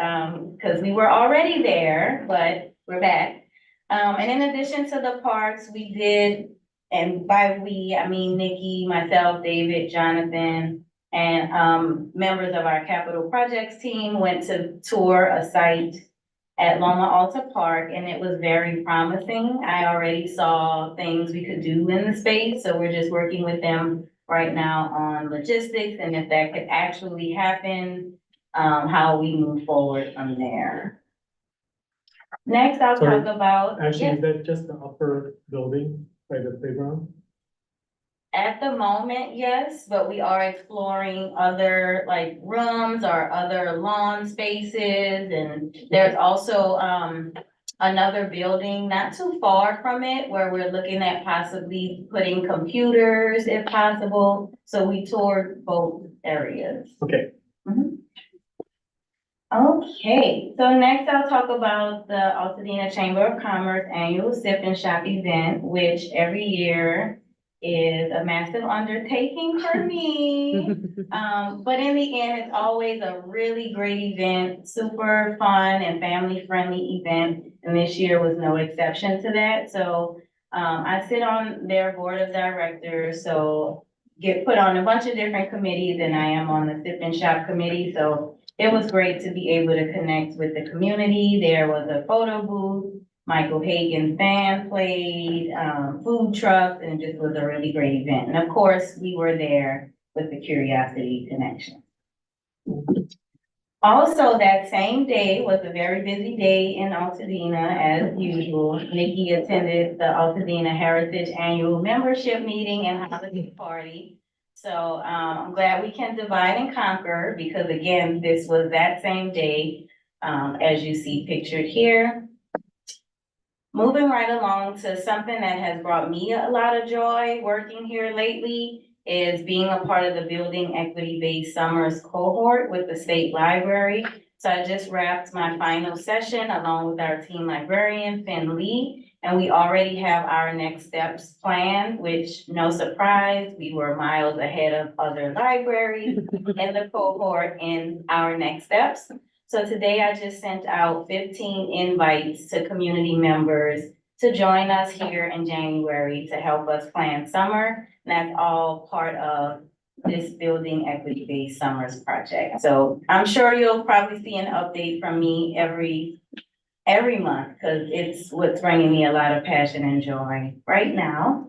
because we were already there, but we're back. And in addition to the parks, we did, and by we, I mean Nikki, myself, David, Jonathan, and members of our capital projects team went to tour a site at Loma Alta Park, and it was very promising. I already saw things we could do in the space, so we're just working with them right now on logistics and if that could actually happen, how we move forward from there. Next, I'll Sorry, talk about. Actually, Yes. is that just the upper building by the playground? At the moment, yes, but we are exploring other like rooms or other lawn spaces, and there's also another building not too far from it where we're looking at possibly putting computers if possible. So we toured both areas. Okay. Okay, so next I'll talk about the Altadena Chamber of Commerce annual Sip and Shop event, which every year is a massive undertaking for me. But in the end, it's always a really great event, super fun and family-friendly event. And this year was no exception to that. So I sit on their board of directors, so get put on a bunch of different committees, and I am on the Sip and Shop committee. So it was great to be able to connect with the community. There was a photo booth. Michael Hagan's band played, food trucks, and it just was a really great event. And of course, we were there with the Curiosity Connection. Also, that same day was a very busy day in Altadena as usual. Nikki attended the Altadena Heritage Annual Membership Meeting and Holiday Party. So I'm glad we can divide and conquer because again, this was that same day, as you see pictured here. Moving right along to something that has brought me a lot of joy working here lately is being a part of the Building Equity-Based Summers cohort with the State Library. So I just wrapped my final session along with our team librarian, Finn Lee, and we already have our next steps planned, which no surprise, we were miles ahead of other libraries in the cohort in our next steps. So today I just sent out 15 invites to community members to join us here in January to help us plan summer. And that's all part of this Building Equity-Based Summers project. So I'm sure you'll probably see an update from me every month because it's what's bringing me a lot of passion and joy right now.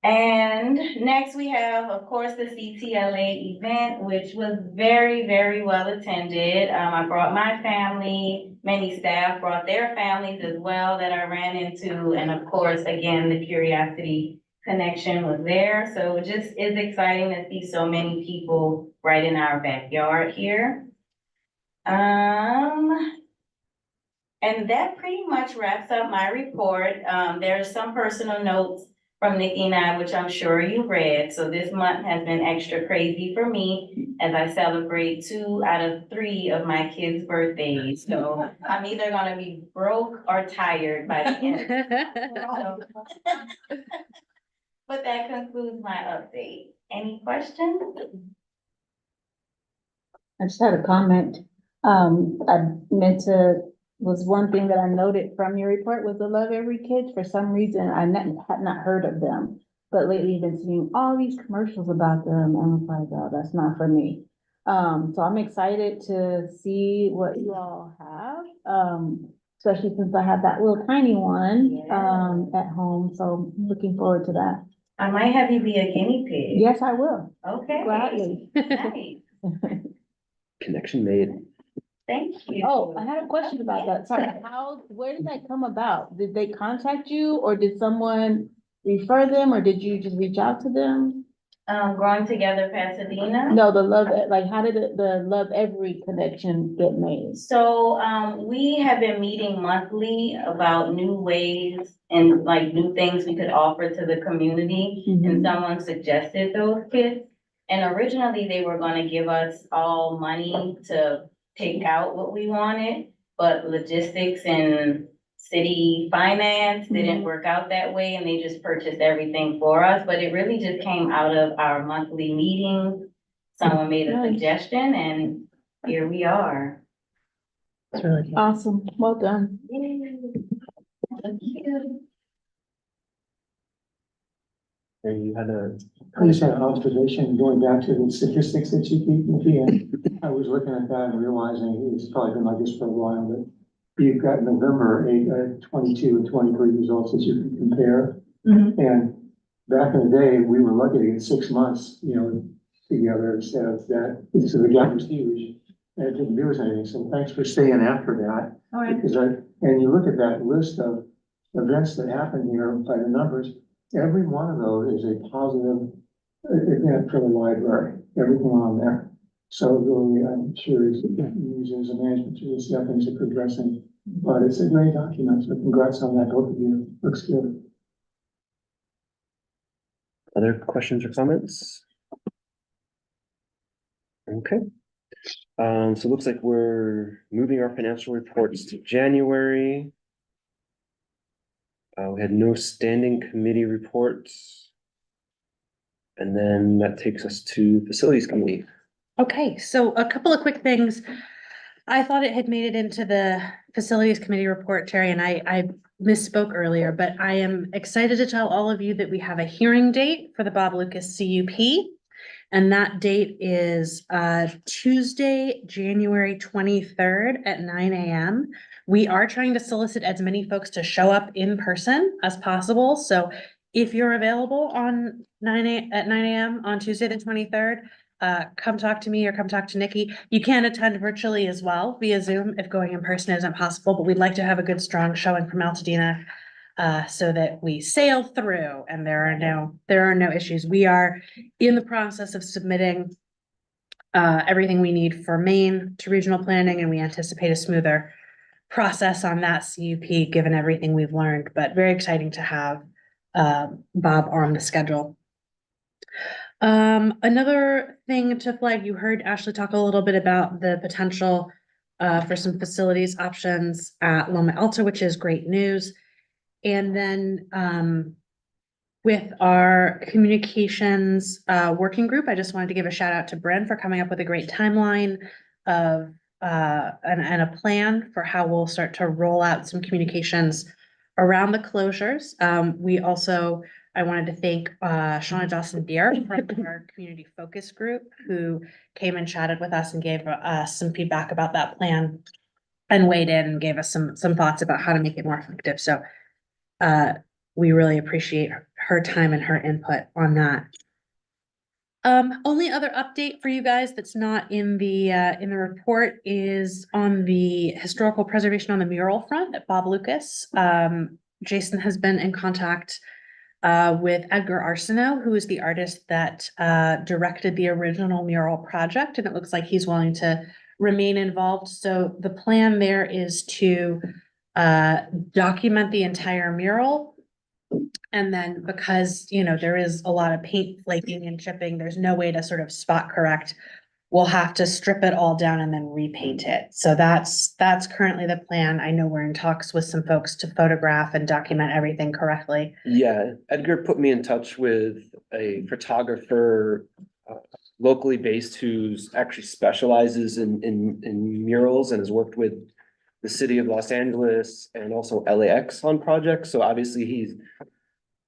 And next we have, of course, the CTLA event, which was very, very well attended. I brought my family, many staff brought their families as well that I ran into. And of course, again, the Curiosity Connection was there. So it just is exciting to see so many people right in our backyard here. And that pretty much wraps up my report. There's some personal notes from Nikki and I, which I'm sure you read. So this month has been extra crazy for me as I celebrate 2 out of 3 of my kids' birthdays. So I'm either gonna be broke or tired by the end. But that concludes my update. Any questions? I just had a comment. Was one thing that I noted from your report was the Love Every Kid. For some reason, I had not heard of them. But lately, I've been seeing all these commercials about them, and I was like, oh, that's not for me. So I'm excited to see what you all have, especially since I have that little tiny one at home. So I'm looking forward to that. I might have you be a guinea pig. Yes, I will. Okay. Gladly. Nice. Connection made. Thank you. Oh, I had a question about that. Sorry, where did that come about? Did they contact you or did someone refer them or did you just reach out to them? Growing Together Pasadena. No, the Love, like, how did the Love Every connection get made? So, we have been meeting monthly about new ways and like new things we could offer to the community. And someone suggested those kits. And originally they were gonna give us all money to take out what we wanted, but logistics and city finance didn't work out that way and they just purchased everything for us. But it really just came out of our monthly meetings. Someone made a Nice. suggestion and here we are. It's really good. Awesome, well done. And you had a, I just had an observation going back to the statistics that you keep, Nikki, and I was looking at that and realizing it's probably been like this for a while, but you've got November, 22 and 23 results that you can compare. And back in the day, we were looking at 6 months, together instead of that. So the gap was huge and it didn't do us anything. So thanks for staying after that. All right. Because and you look at that list of events that happened here by the numbers, every one of those is a positive event for the library, everything on there. So really, I'm sure as as a management to see how things are progressing, but it's a great document. So congrats on that, both of you. Looks good. other questions or comments? Okay. So it looks like we're moving our financial reports to January. We had no standing committee reports. And then that takes us to facilities committee. Okay, so a couple of quick things. I thought it had made it into the facilities committee report, Terry, and I misspoke earlier, but I am excited to tell all of you that we have a hearing date for the Bob Lucas CUP. And that date is Tuesday, January 23rd at 9 a.m. We are trying to solicit as many folks to show up in person as possible. So if you're available on at 9 a.m. on Tuesday, the 23rd, come talk to me or come talk to Nikki. You can attend virtually as well via Zoom if going in person isn't possible, but we'd like to have a good, strong showing from Altadena so that we sail through and there are no issues. We are in the process of submitting everything we need for Maine to regional planning, and we anticipate a smoother process on that CUP given everything we've learned, but very exciting to have Bob on the schedule. Another thing to flag, you heard Ashley talk a little bit about the potential for some facilities options at Loma Alta, which is great news. And then with our communications working group, I just wanted to give a shout out to Bryn for coming up with a great timeline of and a plan for how we'll start to roll out some communications around the closures. I wanted to thank Shauna Dawson Deere from our community focus group who came and chatted with us and gave us some feedback about that plan and weighed in and gave us some thoughts about how to make it more effective. So we really appreciate her time and her input on that. Only other update for you guys that's not in the report is on the historical preservation on the mural front at Bob Lucas. Jason has been in contact with Edgar Arsenault, who is the artist that directed the original mural project, and it looks like he's willing to remain involved. So the plan there is to document the entire mural. And then because, there is a lot of paint flaking and chipping, there's no way to sort of spot correct. We'll have to strip it all down and then repaint it. So that's currently the plan. I know we're in talks with some folks to photograph and document everything correctly. Yeah, Edgar put me in touch with a photographer locally based who's actually specializes in murals and has worked with the city of Los Angeles and also LAX on projects. So obviously he's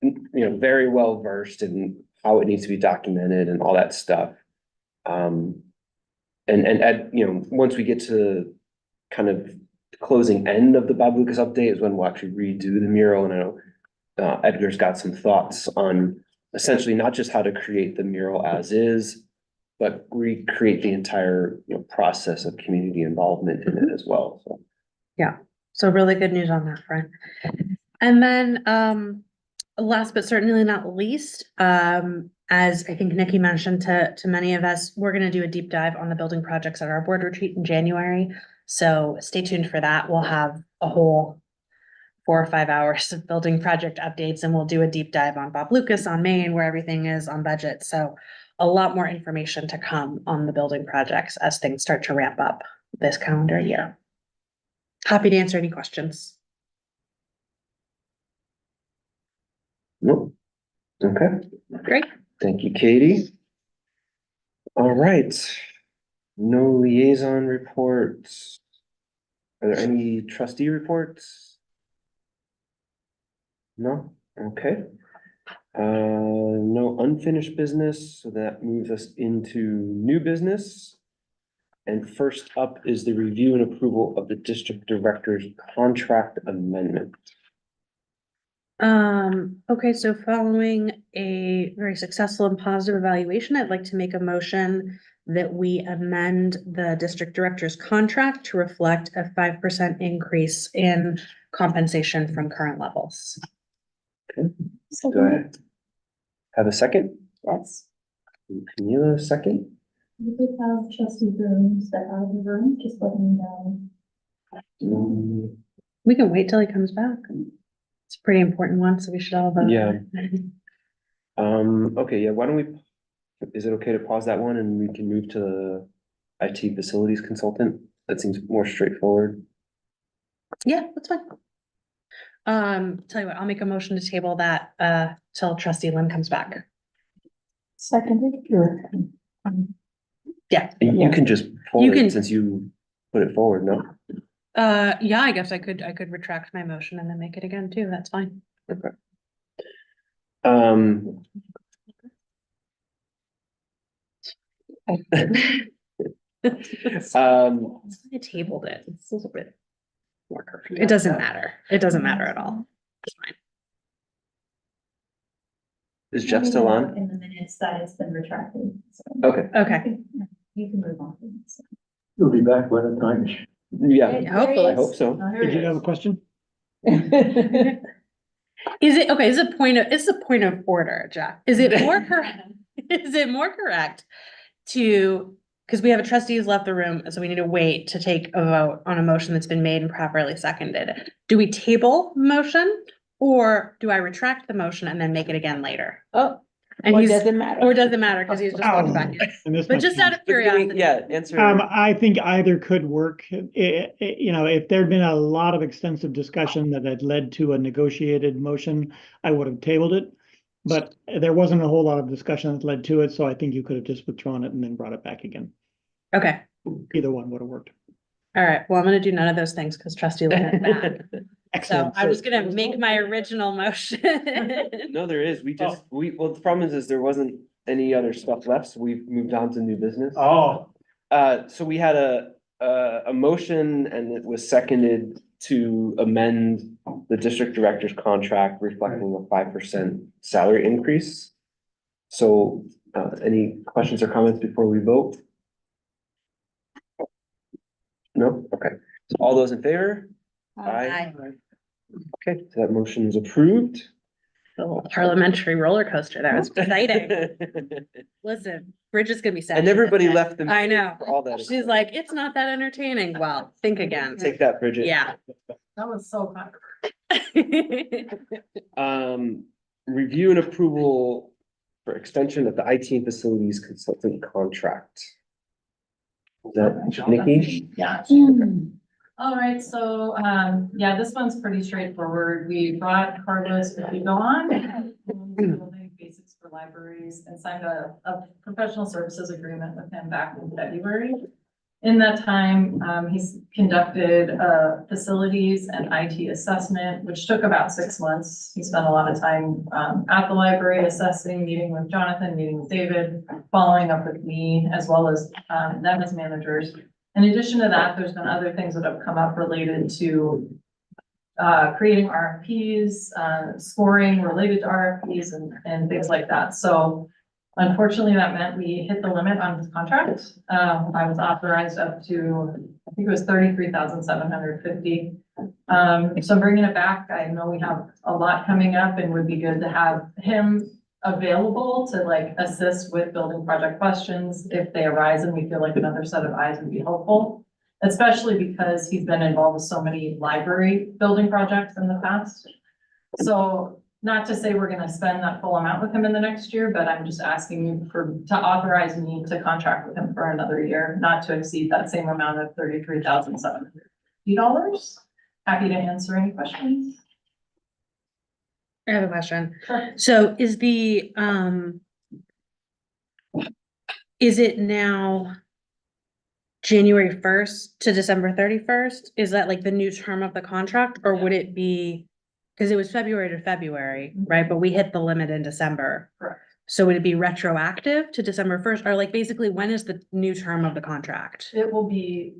very well versed in how it needs to be documented and all that stuff. And Ed, once we get to kind of the closing end of the Bob Lucas update is when we'll actually redo the mural. And I know Edgar's got some thoughts on essentially not just how to create the mural as is, but recreate the entire process of community involvement in it as well. So yeah, so really good news on that front. And then last but certainly not least, as I think Nikki mentioned to many of us, we're gonna do a deep dive on the building projects at our board retreat in January. So stay tuned for that. We'll have a whole 4 or 5 hours of building project updates, and we'll do a deep dive on Bob Lucas on Maine, where everything is on budget. So a lot more information to come on the building projects as things start to ramp up this calendar year. Happy to answer any questions. Nope. Okay, Great. thank you, Katie. All right. No liaison reports. Are there any trustee reports? No, okay. No unfinished business, so that moves us into new business. And first up is the review and approval of the district director's contract amendment. Okay, so following a very successful and positive evaluation, I'd like to make a motion that we amend the district director's contract to reflect a 5% increase in compensation from current levels. Do I have a second? Yes. Camila, second? You could have trustee Boone step out of the room, just let me know. We can wait till he comes back. It's a pretty important one, so we should all vote. Yeah. Okay, yeah, why don't we, is it okay to pause that one and we can move to the IT facilities consultant? That seems more straightforward. Yeah, that's fine. Tell you what, I'll make a motion to table that, till trustee Lynn comes back. Seconded. Yeah. You can just pull You it can- since you put it forward, no? Yeah, I guess I could retract my motion and then make it again too. That's fine. Okay. Um. I tabled it. It's a little bit more correct. It doesn't matter. It doesn't matter at all. It's fine. Is Jeff still on? In the minutes that it's been retracted. So Okay, Okay. you can move on. So. You'll be back by the time. yeah, Hopefully. I hope so. Oh, here Did it you is. have a question? Is it, okay, it's a point of order, Jeff. Is it more correct? Is it more correct to, because we have a trustee who's left the room, so we need to wait to take a vote on a motion that's been made and properly seconded. Do we table motion or do I retract the motion and then make it again later? Oh, And or he's, does it matter? or does it matter because he's just walked back in? I missed But my just chance. out of curiosity. Yeah, answer. I think either could work. You know, if there'd been a lot of extensive discussion that had led to a negotiated motion, I would have tabled it. But there wasn't a whole lot of discussion that led to it, so I think you could have just withdrawn it and then brought it back again. Okay, Either one would have worked. all right. Well, I'm gonna do none of those things because trustee Lynn is back. So Excellent. I'm just gonna make my original motion. No, there is. Well, the problem is there wasn't any other stuff left, so we've moved on to new business. Oh. So we had a motion and it was seconded to amend the district director's contract reflecting a 5% salary increase. So, any questions or comments before we vote? No? Okay. So all those in favor? Aye. Okay, so that motion is approved. The little parliamentary roller coaster. That was exciting. Listen, Bridget's gonna be sad. And she everybody missed it. left them. I know. For all that. She's like, it's not that entertaining. Well, think again. Take that, Bridget. Yeah. That was so controversial. Review and approval for extension of the IT and facilities consultant contract. Is that Nikki? Yeah. Hmm. All right, so, yeah, this one's pretty straightforward. We brought Carlos Vigo on, building basics for libraries, and signed a professional services agreement with him back in February. In that time, he's conducted a facilities and IT assessment, which took about 6 months. He spent a lot of time, at the library assessing, meeting with Jonathan, meeting with David, following up with me, as well as, them as managers. In addition to that, there's been other things that have come up related to creating RFPs, scoring related to RFPs and things like that. So Unfortunately, that meant we hit the limit on his contract. I was authorized up to, I think it was 33,750. So I'm bringing it back. I know we have a lot coming up and would be good to have him available to like assist with building project questions if they arise and we feel like another set of eyes would be helpful. Especially because he's been involved with so many library building projects in the past. So not to say we're gonna spend that full amount with him in the next year, but I'm just asking you to authorize me to contract with him for another year, not to exceed that same amount of $33,750. Happy to answer any questions. I have a question. Sure. So is is it now January 1st to December 31st? Is that like the new term of the contract, or would it be? Because it was February to February, right? But we hit the limit in December. Correct. So would it be retroactive to December 1st, or like basically when is the new term of the contract? It will be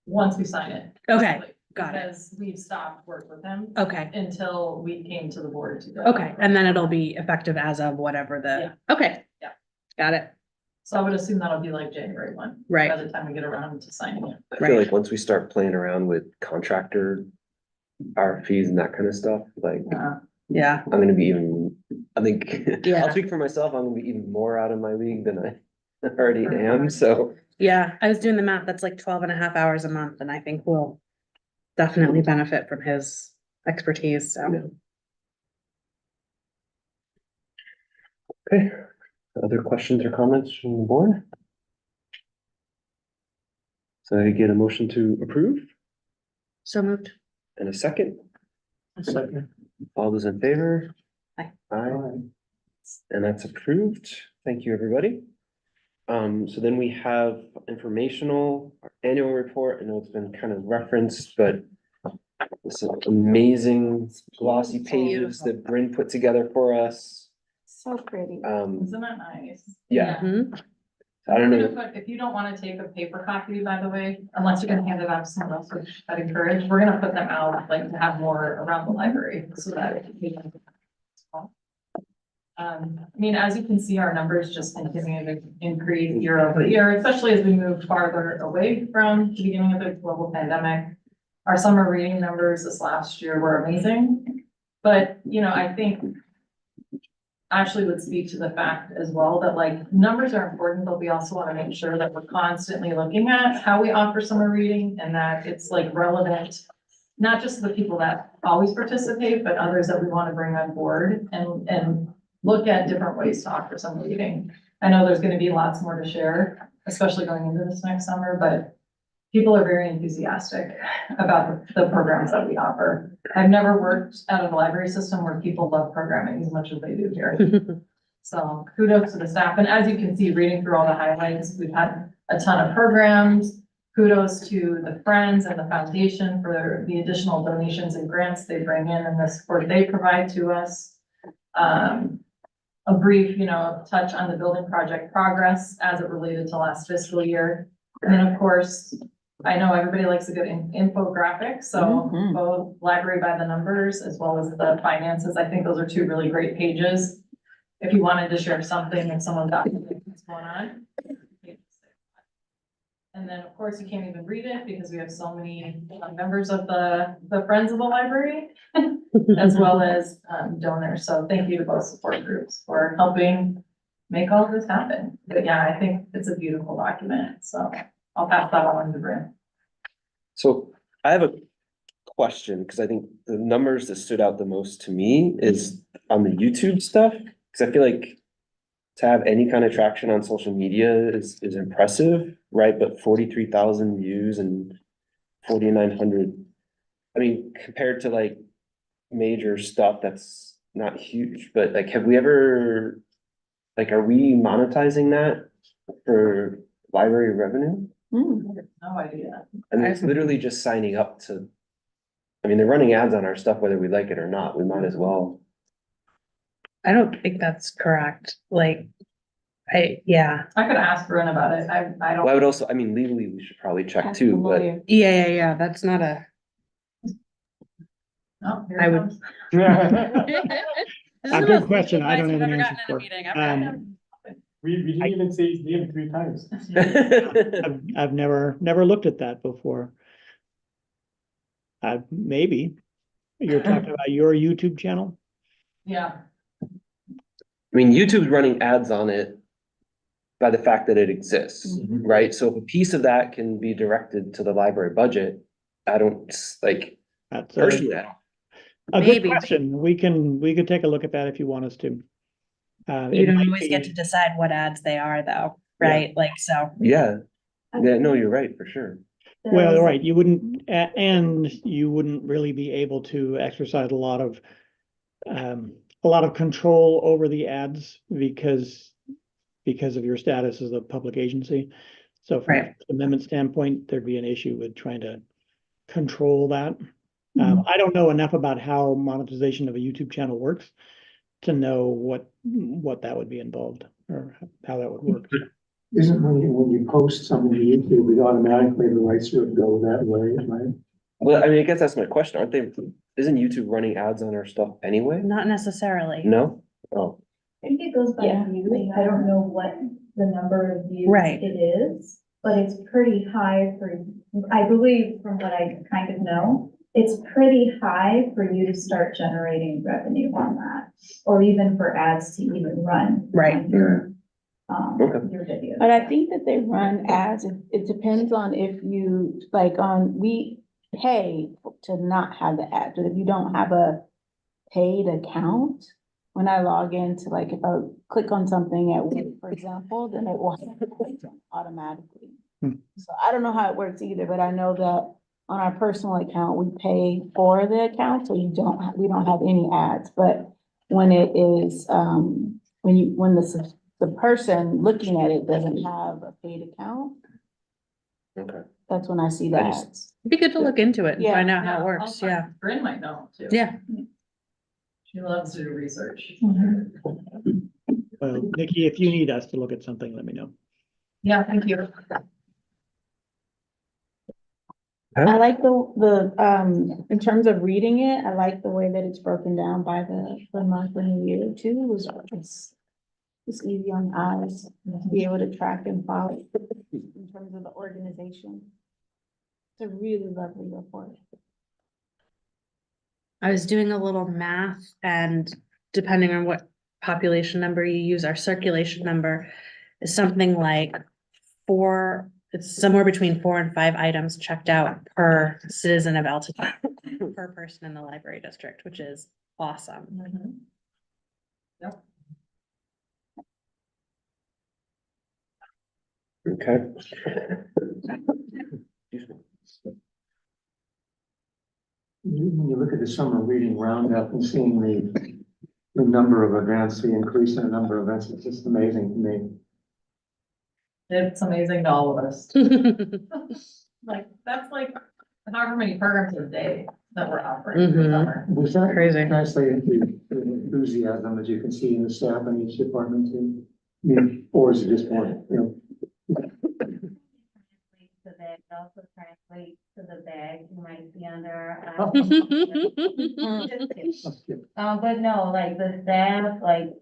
once we sign it. Okay, got it. Because we've stopped work with him Okay, until we came to the board to go. okay, and then it'll be effective as of whatever okay. Yeah. Got it, So I would assume that'll be like January 1. Right. By the time we get around to signing it. I feel like once we start playing around with contractor RFPs and that kind of stuff, like, yeah, I'm gonna be even, I think, Yeah. I'll speak for myself, I'm gonna be even more out of my league than I already am, so. yeah, I was doing the math, that's like 12 and a half hours a month, and I think we'll definitely benefit from his expertise, so. Yeah. Okay, other questions or comments from the board? So I get a motion to approve So moved. and a second, Second. all those in favor? Aye. Aye, and that's approved, thank you, everybody. So then we have informational, our annual report, I know it's been kind of referenced, but this is amazing glossy pages that Bryn put together for us. So pretty. Isn't that nice? Yeah, Mhm. I don't know, If you don't want to take a paper copy, by the way, unless you're gonna hand it out to someone else, which I'd encourage, we're gonna put them out, like, to have more around the library, so that. I mean, as you can see, our numbers just continue to increase year over year, especially as we move farther away from the beginning of the global pandemic. Our summer reading numbers this last year were amazing, but, you know, I think Ashley would speak to the fact as well that like numbers are important, but we also want to make sure that we're constantly looking at how we offer summer reading and that it's like relevant, not just to the people that always participate, but others that we want to bring on board and look at different ways to offer summer reading. I know there's going to be lots more to share, especially going into this next summer, but people are very enthusiastic about the programs that we offer. I've never worked at a library system where people love programming as much as they do here. So kudos to the staff. And as you can see, reading through all the highlights, we've had a ton of programs. Kudos to the Friends and the Foundation for the additional donations and grants they bring in and the support they provide to us. A brief, touch on the building project progress as it related to last fiscal year. And then, of course, I know everybody likes a good infographic, so both library by the numbers as well as the finances. I think those are two really great pages. If you wanted to share something, if someone got what's going on. And then, of course, you can't even read it because we have so many members of the Friends of the Library as well as donors. So thank you to both support groups for helping make all of this happen. But yeah, I think it's a beautiful document. So I'll pass that on to Bryn. so I have a question, because I think the numbers that stood out the most to me is on the YouTube stuff, because I feel like to have any kind of traction on social media is impressive, right? But 43,000 views and 4,900, I mean, compared to like major stuff, that's not huge, but like, have we ever, like, are we monetizing that for library revenue? No idea. I mean, it's literally just signing up to, I mean, they're running ads on our stuff, whether we like it or not, we might as well. I don't think that's correct, like, I could ask Bryn about it. I Well, I don't, would also, I mean, legally, we should probably check too, but yeah, that's not a. no, here I it would- comes. This is A the good most question. I advice don't have we've an ever answer gotten in a for. meeting ever. We didn't even say his name 3 times. I've never looked at that before. Maybe, you're talking about your YouTube channel? Yeah, I mean, YouTube's running ads on it by the fact that it exists, right? So if a piece of that can be directed to the library budget, I don't like That's personally. a good Maybe. question. We could take a look at that if you want us to. You It don't might always get be- to decide what ads they are though, Yeah. right? Like, so. Yeah, yeah, no, you're right, for sure. Well, right, you wouldn't, and you wouldn't really be able to exercise a lot of control over the ads because of your status as a public agency. So from a Right. First Amendment standpoint, there'd be an issue with trying to control that. I don't know enough about how monetization of a YouTube channel works to know what that would be involved or how that would work. Isn't when you post something to YouTube, it automatically the rights would go that way, right? Well, I mean, I guess that's my question. Aren't they, isn't YouTube running ads on our stuff anyway? Not necessarily. No? Oh, I think it goes by Yeah. views. I don't know what the number of views Right. it is, but it's pretty high for, I believe from what I kind of know, it's pretty high for you to start generating revenue on that, or even for ads to even run. Right. On your, Okay. your video. But I think that they run ads, it depends on if you, we pay to not have the ads, but if you don't have a paid account, when I log into, like, if I click on something at work, for example, then it will automatically. So I don't know how it works either, but I know that on our personal account, we pay for the account, so we don't have any ads, but when it is, when the person looking at it doesn't have a paid account, okay. that's when I see the I just- ads. It'd be good to look into it and Yeah. find out how Yeah, it I'll works, find- yeah. Bryn might know too. Yeah. She loves to do research. Well, Nikki, if you need us to look at something, let me know. Yeah, thank you. I like in terms of reading it, I like the way that it's broken down by the month and the year too, it's easy on the eyes to be able to track and follow in terms of the organization. It's a really lovely report. I was doing a little math and depending on what population number you use, our circulation number is something like it's somewhere between 4 and 5 items checked out per citizen of altitude per person in the library district, which is awesome. Mhm. Yep. Okay. Excuse me. When you look at the summer reading roundup and seeing the number of events, the increase in the number of events, it's just amazing to me. It's amazing to all of us. Like, that's like however many programs a day that we're offering for Mhm. summer. Does that Crazy. translate into the enthusiasm that you can see in the staff in each department too? I mean, or is it just more, To that, it also translates to the bag you might see under. But no, like the staff, like,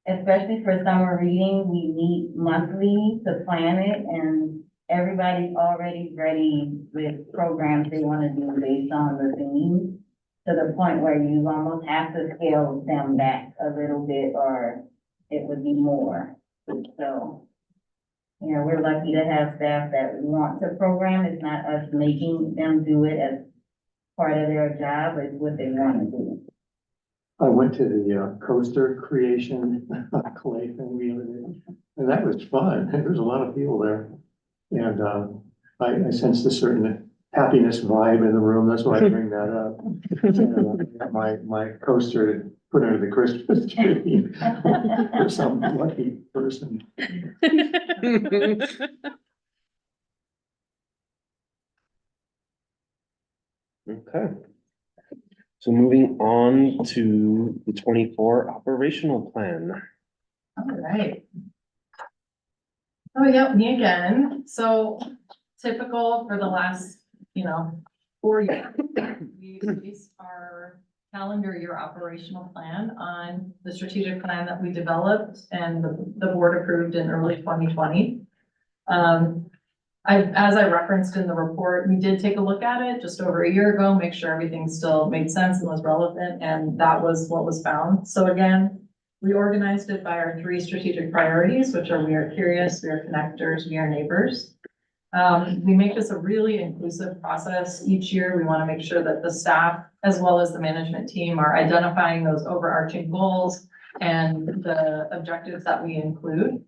especially for summer reading, we meet monthly to plan it and everybody's already ready with programs they wanna do based on the theme. To the point where you almost have to scale them back a little bit or it would be more. So, you know, we're lucky to have staff that want to program. It's not us making them do it as part of their job, it's what they wanna do. I went to the coaster creation clay thing the other day, and that was fun. There was a lot of people there. And I sensed a certain happiness vibe in the room. That's why I bring that up. And, I got my coaster to put under the Christmas tree for some lucky person. Okay. So moving on to the 24 operational plan. All right. Oh, yeah, me again. So typical for the last, 4 years, we released our calendar year operational plan on the strategic plan that we developed and the board approved in early 2020. As I referenced in the report, we did take a look at it just over a year ago, make sure everything still made sense and was relevant, and that was what was found. So again, we organized it by our 3 strategic priorities, which are we are curious, we are connectors, we are neighbors. We make this a really inclusive process. Each year, we want to make sure that the staff, as well as the management team, are identifying those overarching goals and the objectives that we include.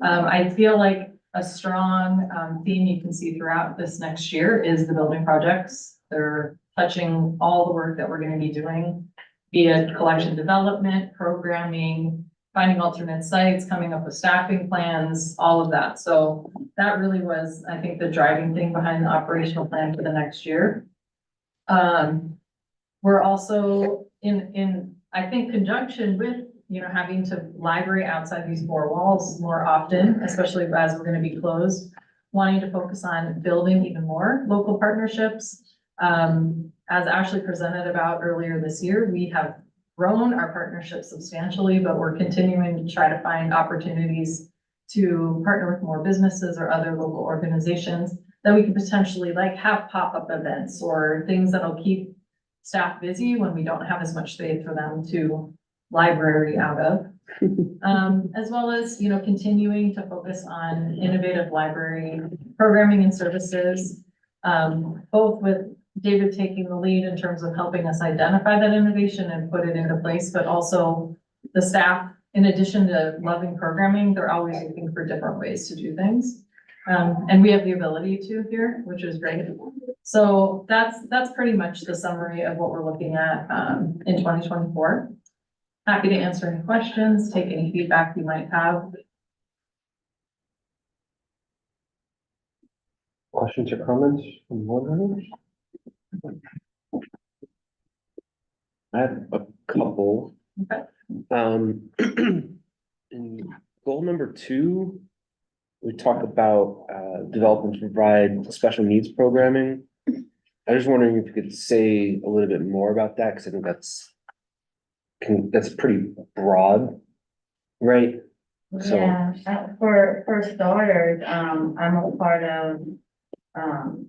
I feel like a strong theme you can see throughout this next year is the building projects. They're touching all the work that we're going to be doing, be it collection development, programming, finding alternate sites, coming up with staffing plans, all of that. So that really was, I think, the driving thing behind the operational plan for the next year. We're also in, I think, conjunction with, having to library outside these 4 walls more often, especially as we're going to be closed, wanting to focus on building even more local partnerships. As Ashley presented about earlier this year, we have grown our partnership substantially, but we're continuing to try to find opportunities to partner with more businesses or other local organizations that we can potentially have pop-up events or things that'll keep staff busy when we don't have as much space for them to library out of. As well as, continuing to focus on innovative library programming and services, both with David taking the lead in terms of helping us identify that innovation and put it into place, but also the staff, in addition to loving programming, they're always looking for different ways to do things. And we have the ability to here, which is great. So that's pretty much the summary of what we're looking at in 2024. Happy to answer any questions, take any feedback you might have. Questions or comments from board members? I have a couple. Okay. In goal number 2, we talk about develop and provide special needs programming. I was wondering if you could say a little bit more about that, because I think that's pretty broad, right? So- Yeah, for starters, I'm a part of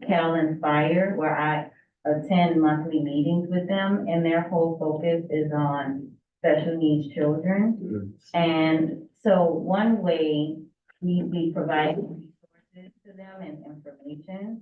Cal Inspire, where I attend monthly meetings with them, and their whole focus is on special needs children. And so one way we provide resources to them and information,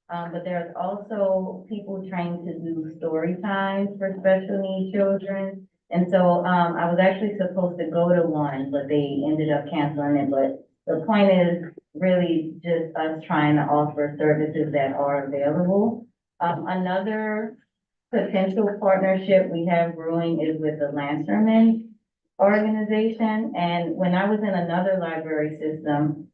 but there's also people trying to do story times for special needs children. And so I was actually supposed to go to one, but they ended up canceling it. But the point is really just us trying to offer services that are available. Another potential partnership we have brewing is with the Lancerman organization. And when I was in another library system,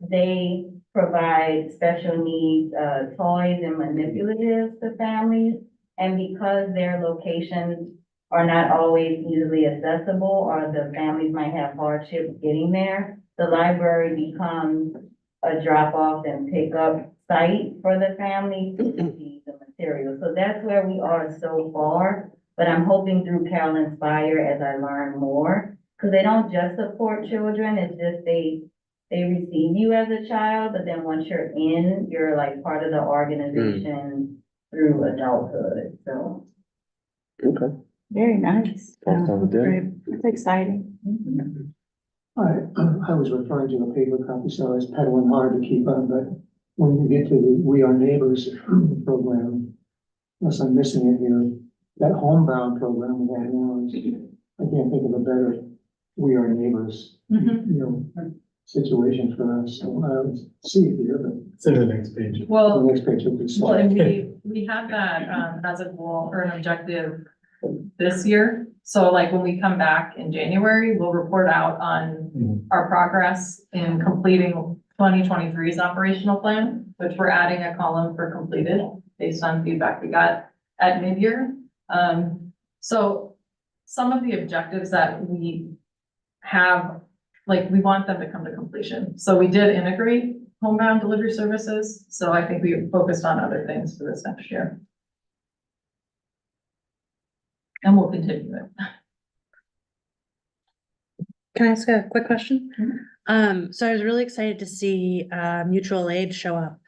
they provide special needs toys and manipulatives to families. And because their locations are not always easily accessible, or the families might have hardship getting there, the library becomes a drop-off and pick-up site for the family to receive the material. So that's where we are so far, but I'm hoping through Cal Inspire as I learn more, because they don't just support children, it's just they receive you as a child, but then once you're in, you're like part of the organization through adulthood, so. Okay. Very nice. That sounds good. Great. It's exciting. I was referring to the paper copy, so I was pedaling hard to keep up, but when you get to the We Are Neighbors program, unless I'm missing it here, that homebound program we have now is, I can't think of a better We Are Neighbors, situation for us. So I don't see it here, but It's in the next page. the Well, next page will be well, slide. and we had that as a goal or an objective this year. So like when we come back in January, we'll report out on our progress in completing 2023's operational plan, which we're adding a column for completed based on feedback we got at mid-year. So some of the objectives that we have, like we want them to come to completion. So we did integrate homebound delivery services. So I think we focused on other things for this next year. And we'll continue it. Can I ask a quick question? So I was really excited to see mutual aid show up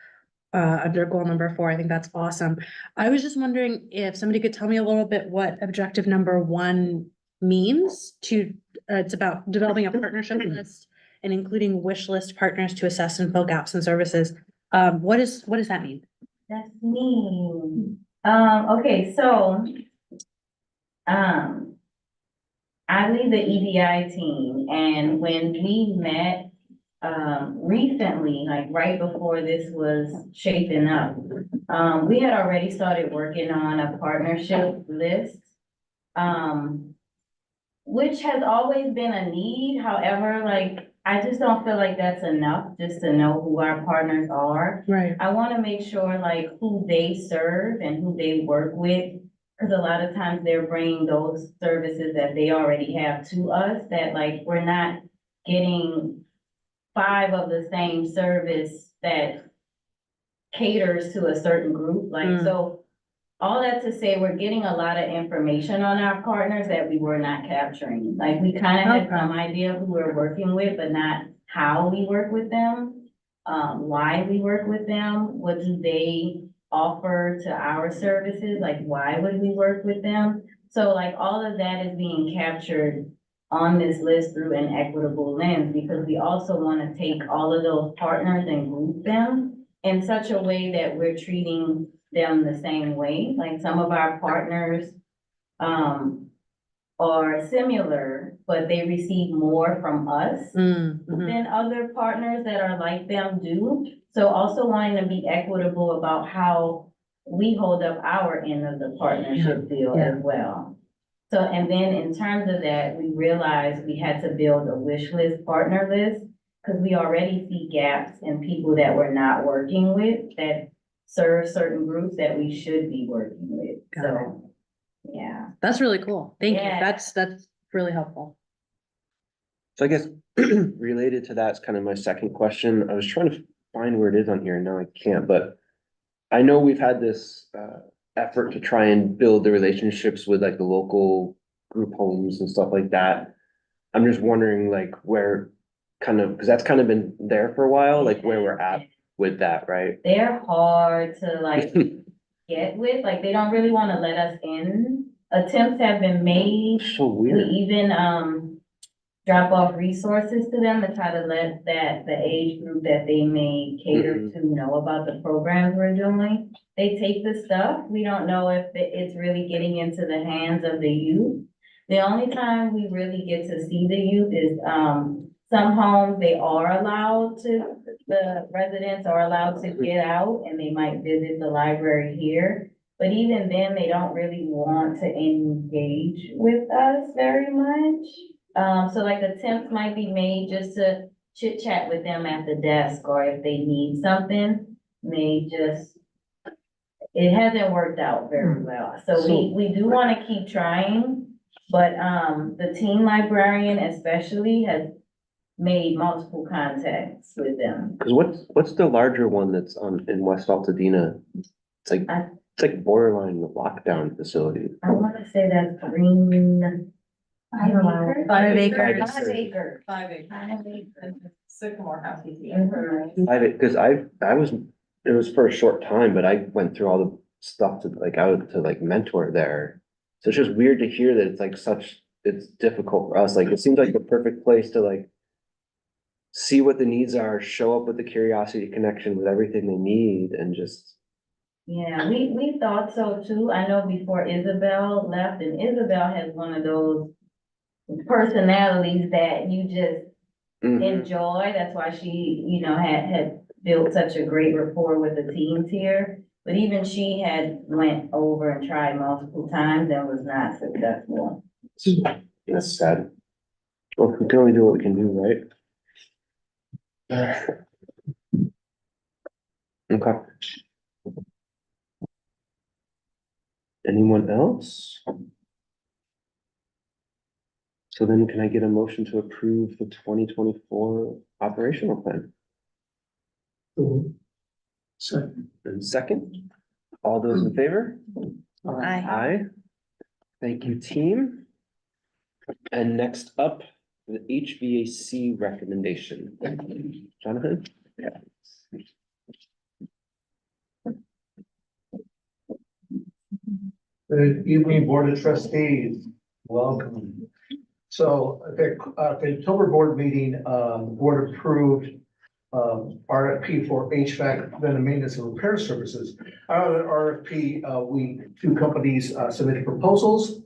under goal number 4. I think that's awesome. I was just wondering if somebody could tell me a little bit what objective number 1 means to, it's about developing a partnership list and including wish list partners to assess and fill gaps in services. What does that mean? That's me. Okay, so, I lead the EDI team, and when we met, recently, like right before this was shaping up, we had already started working on a partnership list, which has always been a need. However, like, I just don't feel like that's enough just to know who our partners are. Right. I want to make sure like who they serve and who they work with, because a lot of times they're bringing those services that they already have to us, that like we're not getting 5 of the same service that caters to a certain group. Like, so all that to say, we're getting a lot of information on our partners that we were not capturing. Like, we kind of had some idea of who we're working with, but not how we work with them, why we work with them, what do they offer to our services, like why would we work with them? So like all of that is being captured on this list through an equitable lens, because we also want to take all of those partners and group them in such a way that we're treating them the same way. Like some of our partners are similar, but they receive more from us than other partners that are like them do. So also wanting to be equitable about how we hold up our end of the partnership deal as well. So, and then in terms of that, we realized we had to build a wish list, partner list, because we already see gaps in people that we're not working with that serve certain groups that we should be working with. So, yeah. That's really cool. Thank you. Yeah. That's really helpful. So I guess related to that is kind of my second question. I was trying to find where it is on here, and now I can't, but I know we've had this effort to try and build the relationships with like the local group homes and stuff like that. I'm just wondering like where kind of, because that's kind of been there for a while, like where we're at with that, right? They're hard to like get with, like they don't really want to let us in. Attempts have been made. So We weird. even drop off resources to them to try to let the age group that they may cater to know about the programs we're doing. They take the stuff. We don't know if it's really getting into the hands of the youth. The only time we really get to see the youth is some homes, they are allowed to, the residents are allowed to get out and they might visit the library here. But even then, they don't really want to engage with us very much. So like attempts might be made just to chit chat with them at the desk, or if they need something, it hasn't worked out very well. So we do want to keep trying, but the teen librarian especially has made multiple contacts with them. Because what's the larger one that's in West Altadena? It's like borderline lockdown facility. I want to say that's Green. I don't know. 5 acres. 5 acres. 5 acres. Sycamore House. Because it was for a short time, but I went through all the stuff to like mentor there. So it's just weird to hear that it's like it's difficult for us. Like it seems like the perfect place to like see what the needs are, show up with the curiosity connection with everything they need, and just. Yeah, we thought so too. I know before Isabel left, and Isabel has one of those personalities that you just enjoy. That's why she, had built such a great rapport with the teams here. But even she had went over and tried multiple times and was not successful. That's sad. Well, we can only do what we can do, right? Okay. Anyone else? So then can I get a motion to approve the 2024 operational plan? Second. And second, all those in favor? Aye. Aye. Thank you, team. And next up, the HVAC recommendation. Jonathan? Good evening, Board of Trustees. Welcome. So at the October board meeting, the board approved RFP for HVAC preventive maintenance and repair services. Out of the RFP, two companies submitted proposals,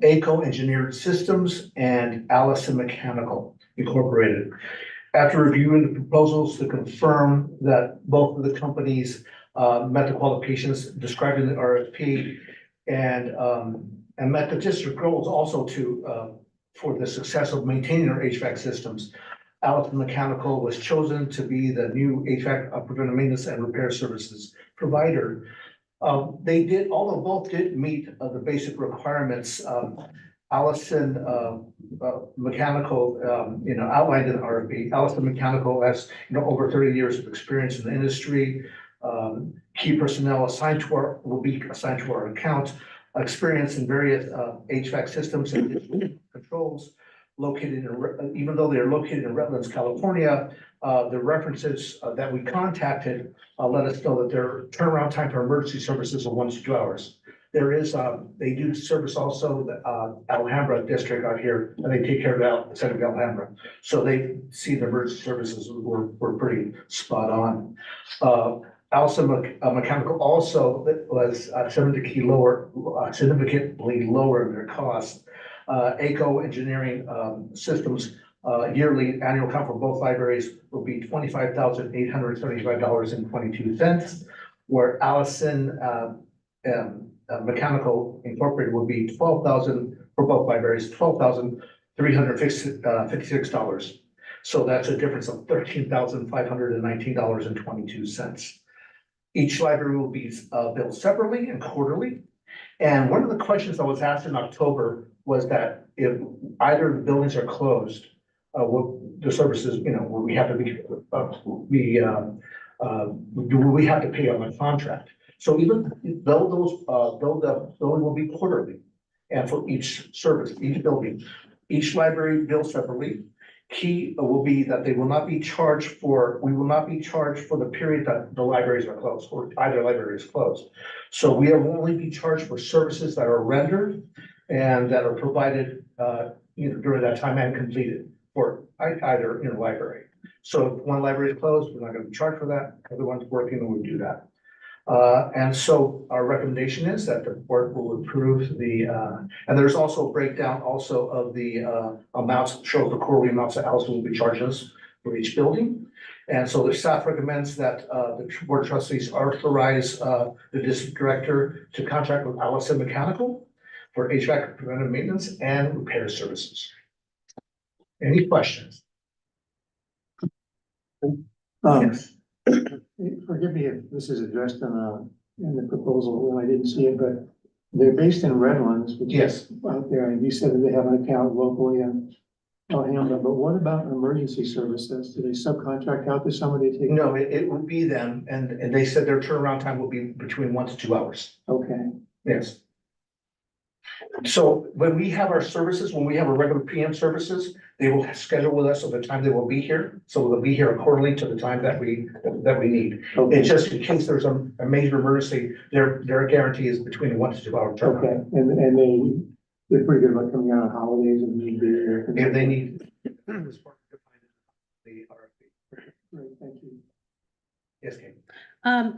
ACO Engineered Systems and Allison Mechanical Incorporated. After reviewing the proposals to confirm that both of the companies met the qualifications described in the RFP and met the district goals also for the success of maintaining our HVAC systems. Allison Mechanical was chosen to be the new HVAC preventive maintenance and repair services provider. Although both did meet the basic requirements, Allison Mechanical, outlined in the RFP. Allison Mechanical has, over 30 years of experience in the industry. Key personnel will be assigned to our account, experience in various HVAC systems and digital controls located even though they're located in Redlands, California, the references that we contacted let us know that their turnaround time for emergency services are 1 to 2 hours. They do service also the Alhambra district out here, and they take care of the center of Alhambra. So they see the emergency services were pretty spot on. Allison Mechanical also was significantly lower in their costs. ACO Engineering Systems yearly annual account for both libraries will be $25,875.22, where Allison Mechanical Incorporated will be $12,000 for both libraries, $12,356. So that's a difference of $13,519.22. Each library will be billed separately and quarterly. And one of the questions I was asked in October was that if either of the buildings are closed, the services, will we have to do we have to pay on the contract? So even though the billing will be quarterly, and for each service, each building, each library billed separately. Key will be that we will not be charged for the period that the libraries are closed, or either library is closed. So we will only be charged for services that are rendered and that are provided, during that time and completed for either library. So if one library is closed, we're not going to be charged for that. Other one's working, and we do that. And so our recommendation is that the board will approve and there's also a breakdown also of the amounts, show the quarterly amounts that Allison will be charging us for each building. And so the staff recommends that the board of trustees authorize the district director to contract with Allison Mechanical for HVAC preventive maintenance and repair services. Any questions? Yes. Forgive me if this is addressed in the proposal, and I didn't see it, but they're based in Redlands, which is out there, and you said that they have an account locally in Alhambra, but what about emergency services? Do they subcontract out to somebody to take? No, it would be them, and they said their turnaround time will be between 1 to 2 hours. Okay. Yes. So when we have our services, when we have our regular PM services, they will schedule with us of the time they will be here. So they'll be here accordingly to the time that we need. Okay. It's just in case there's a major emergency, their guarantee is between 1 to 2 hour turnaround. Okay, and they're pretty good about coming out on holidays and need to. If they need. The RFP. Great, thank you. Yes, Kate.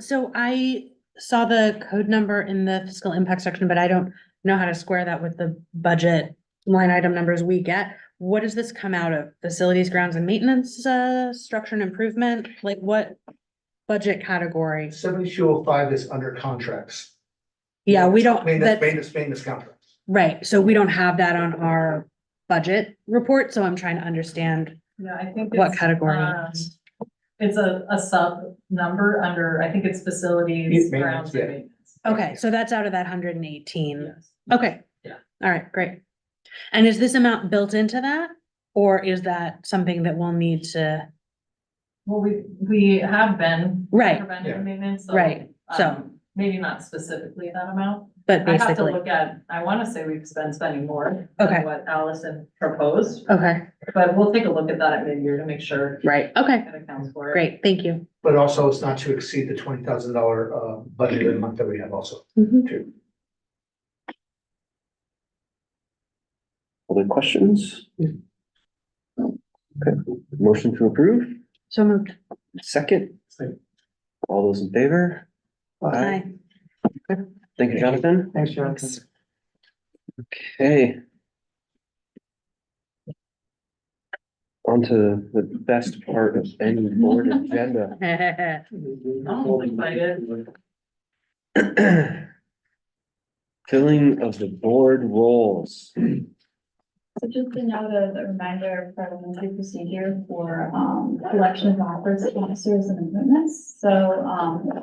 So I saw the code number in the fiscal impact section, but I don't know how to square that with the budget line item numbers we get. What does this come out of? Facilities, grounds and maintenance, structure and improvement? Like what budget category? 7205 is under contracts. Yeah, we don't, Maintenance contracts. right, so we don't have that on our budget report, so I'm trying to understand Yeah, I think what it's, category. it's a sub number under, I think it's facilities, Maintenance, grounds and yeah. maintenance. Okay, so that's out of that 118. Yes. Okay. Yeah. All right, great. And is this amount built into that? Or is that something that we'll need to? Well, we have been. Right. Preventative maintenance. Right, so. Maybe not specifically that amount. but I have to basically, look at, I wanna say we've been spending more Okay. than what Allison proposed, okay, but we'll take a look at that at mid-year to make sure right, okay, it accounts for it. great, thank you. But also it's not to exceed the $20,000 budget a month that we have also. Mhm. Other questions? Okay, motion to approve, So moved. second? Second. All those in favor? Aye. Thank you, Jonathan. Thanks, Jonathan. Okay. On to the best part of any board agenda. I'm excited. Filling of the board roles. So just a note of a reminder of parliamentary procedure for, election of officers and appointments. So,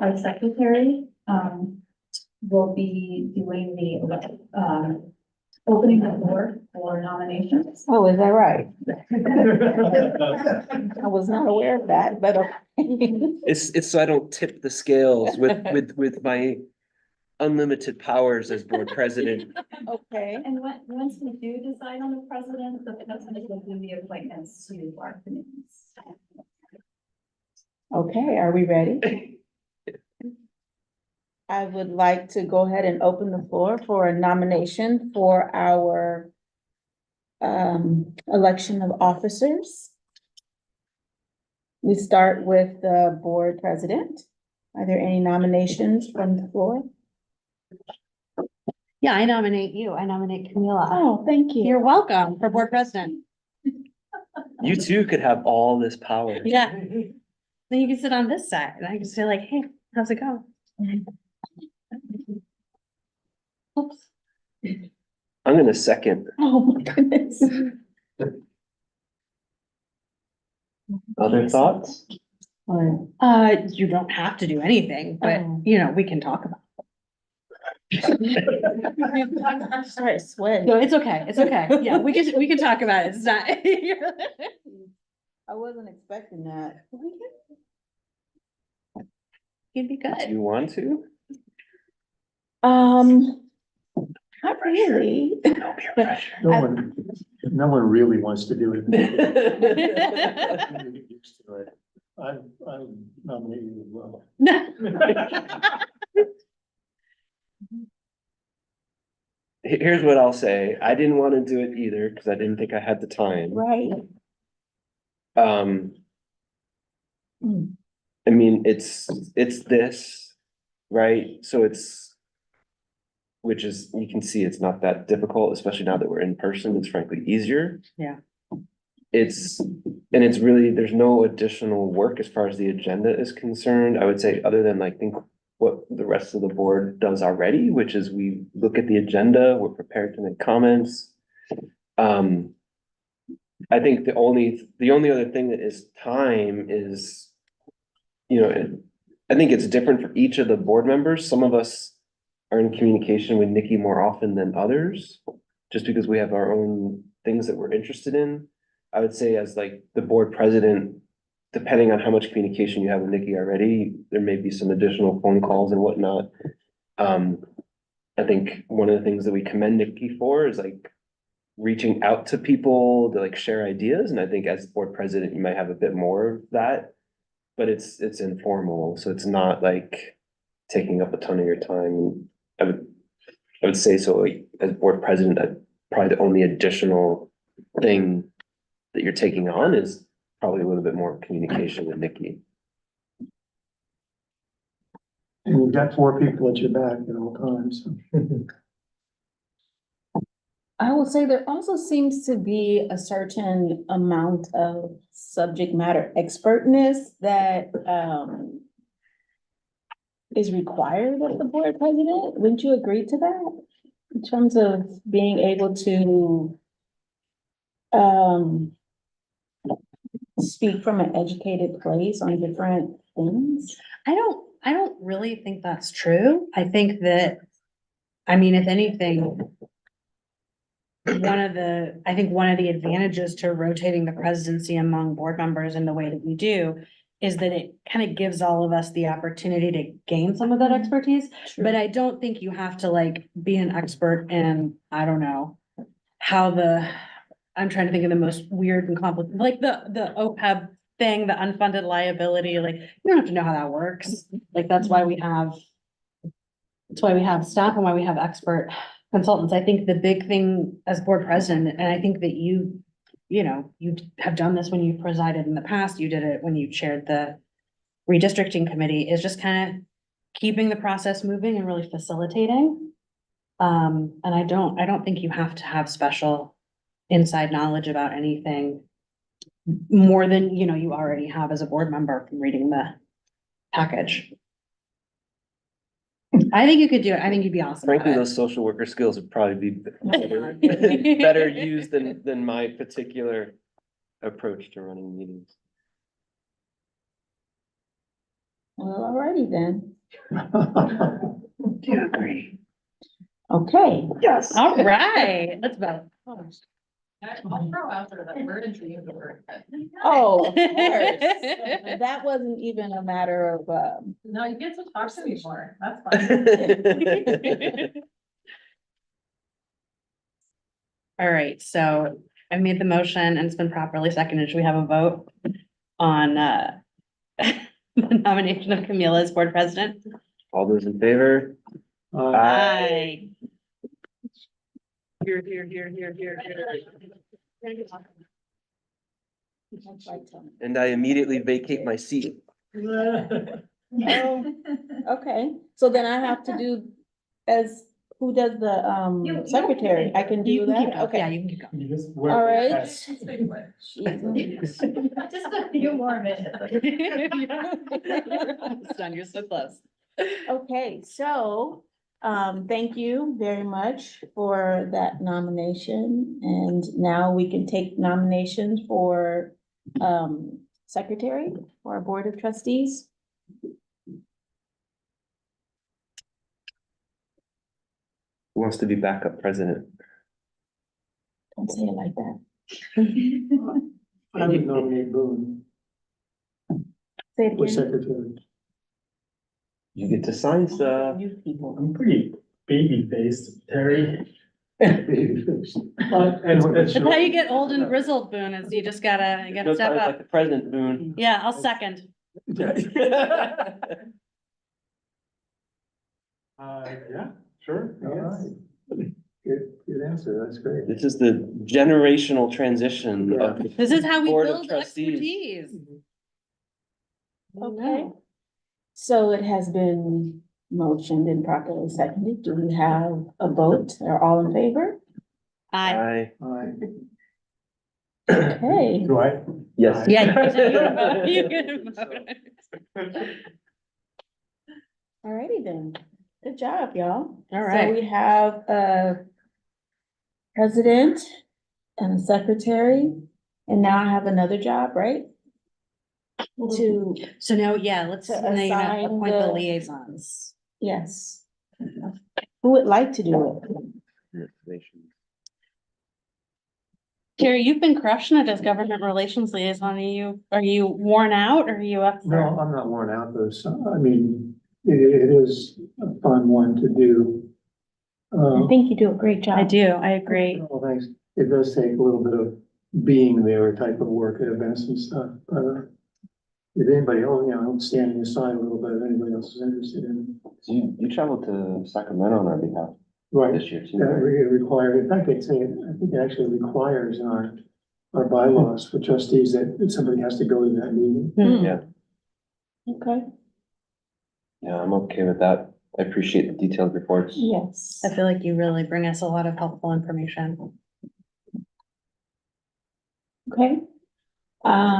our secretary, will be doing the, opening the floor for nominations. Oh, is that right? I was not aware of that, but okay. It's so I don't tip the scales with my unlimited powers as board president. Okay. And once we do decide on the president will do the appointments to our committees. Okay, are we ready? I would like to go ahead and open the floor for a nomination for our election of officers. We start with the board president. Are there any nominations from the floor? Yeah, I nominate you. I nominate Camila. Oh, thank you. You're welcome for board president. You too could have all this power. Yeah. Then you can sit on this side and I can say like, hey, how's it going? Oops. I'm gonna second. Oh, my goodness. Other thoughts? You don't have to do anything, but Oh. you know, we can talk about I'm sorry, sweating. No, it's okay. It's okay. Yeah, we can talk about it. It's not. I wasn't expecting that. You'd be Do good. you want to? Not really. No peer pressure. No one really wants to do it. Used to it. I'm nominating you as well. Here's what I'll say. I didn't want to do it either because I didn't think I had the time. Right. Mm. I mean, it's this, right? So which is, you can see it's not that difficult, especially now that we're in person. It's frankly easier. Yeah. It's really, there's no additional work as far as the agenda is concerned. I would say, other than like, think what the rest of the board does already, which is we look at the agenda, we're prepared to make comments. I think the only other thing that is time is, I think it's different for each of the board members. Some of us are in communication with Nikki more often than others, just because we have our own things that we're interested in. I would say as like the board president, depending on how much communication you have with Nikki already, there may be some additional phone calls and whatnot. I think one of the things that we commend Nikki for is like reaching out to people to like share ideas. And I think as board president, you might have a bit more of that, but it's informal. So it's not like taking up a ton of your time. I would say so, like as board president, probably the only additional thing that you're taking on is probably a little bit more communication with Nikki. And you've got 4 people at your back at all times. I will say there also seems to be a certain amount of subject matter expertness that is required of the board president. Wouldn't you agree to that? In terms of being able to speak from an educated place on different things? I don't really think that's true. I think that, I mean, if anything, one of the advantages to rotating the presidency among board members in the way that we do is that it kind of gives all of us the opportunity to gain some of that expertise. But I don't think you have to like be an expert in, I don't know, how I'm trying to think of the most weird and complicated, like the OPEB thing, the unfunded liability, like, you don't have to know how that works. Like, that's why we have staff and why we have expert consultants. I think the big thing as board president, and I think that you have done this when you presided in the past, you did it when you chaired the redistricting committee, is just kind of keeping the process moving and really facilitating. And I don't think you have to have special inside knowledge about anything more than, you already have as a board member from reading the package. I think you could do it. I think you'd be awesome at Frankly, it. those social worker skills would probably be better, better used than my particular approach to running meetings. Well, alrighty then. Yeah, great. Okay. Yes. All right, let's vote. I'll throw out there that we're in the word. Oh, of course. That wasn't even a matter of, No, you get to talk to me more, that's fine. All right, so I made the motion and it's been properly seconded. Should we have a vote on the nomination of Camila as board president? All those in favor? Aye. Here. And I immediately vacate my seat. oh, okay. So then I have to do who does the, secretary? I can do that? Yeah, Okay. you can keep going. All right. Just a few more minutes. It's done, you're so close. Okay, so, thank you very much for that nomination. And now we can take nominations for, secretary for our board of trustees. Who wants to be backup president? Don't say it like that. I would nominate Boone Say it for again. secretary. You get to sign stuff. You people. I'm pretty baby-faced, Terry. Babyface. That's how you get old and grizzled, Boone, is you gotta No step time like up. the president, Boone. Yeah, I'll second. Yeah, sure. All right. Good answer, that's great. This is the generational transition of. This is how we Board of build Trustees. expertise. Okay. So it has been motioned and properly seconded. Do we have a vote? Are all in favor? Aye. I, All right. Okay. Do I? yes. Yeah, you can vote. Alrighty then. Good job, y'all. All right. So we have a president and a secretary, and now I have another job, right? To, So now, yeah, let's, To now you assign appoint the the- liaisons. yes. Who would like to do it? Terry, you've been crushing it as government relations liaison. Are you worn out or are you up No, for? I'm not worn out though, so, I mean, it is a fun one to do. I think you do a great job. I do, I agree. Well, thanks. It does take a little bit of being there type of work at events and stuff, but, if anybody, I'm standing aside a little bit if anybody else is interested in. You traveled to Sacramento on our behalf Right, this year too. that right? required, in fact, I think it actually requires in our bylaws for trustees that somebody has to go to that meeting. Hmm. Yeah. Okay, Yeah, I'm okay with that. I appreciate the detailed reports. yes. I feel like you really bring us a lot of helpful information. Okay.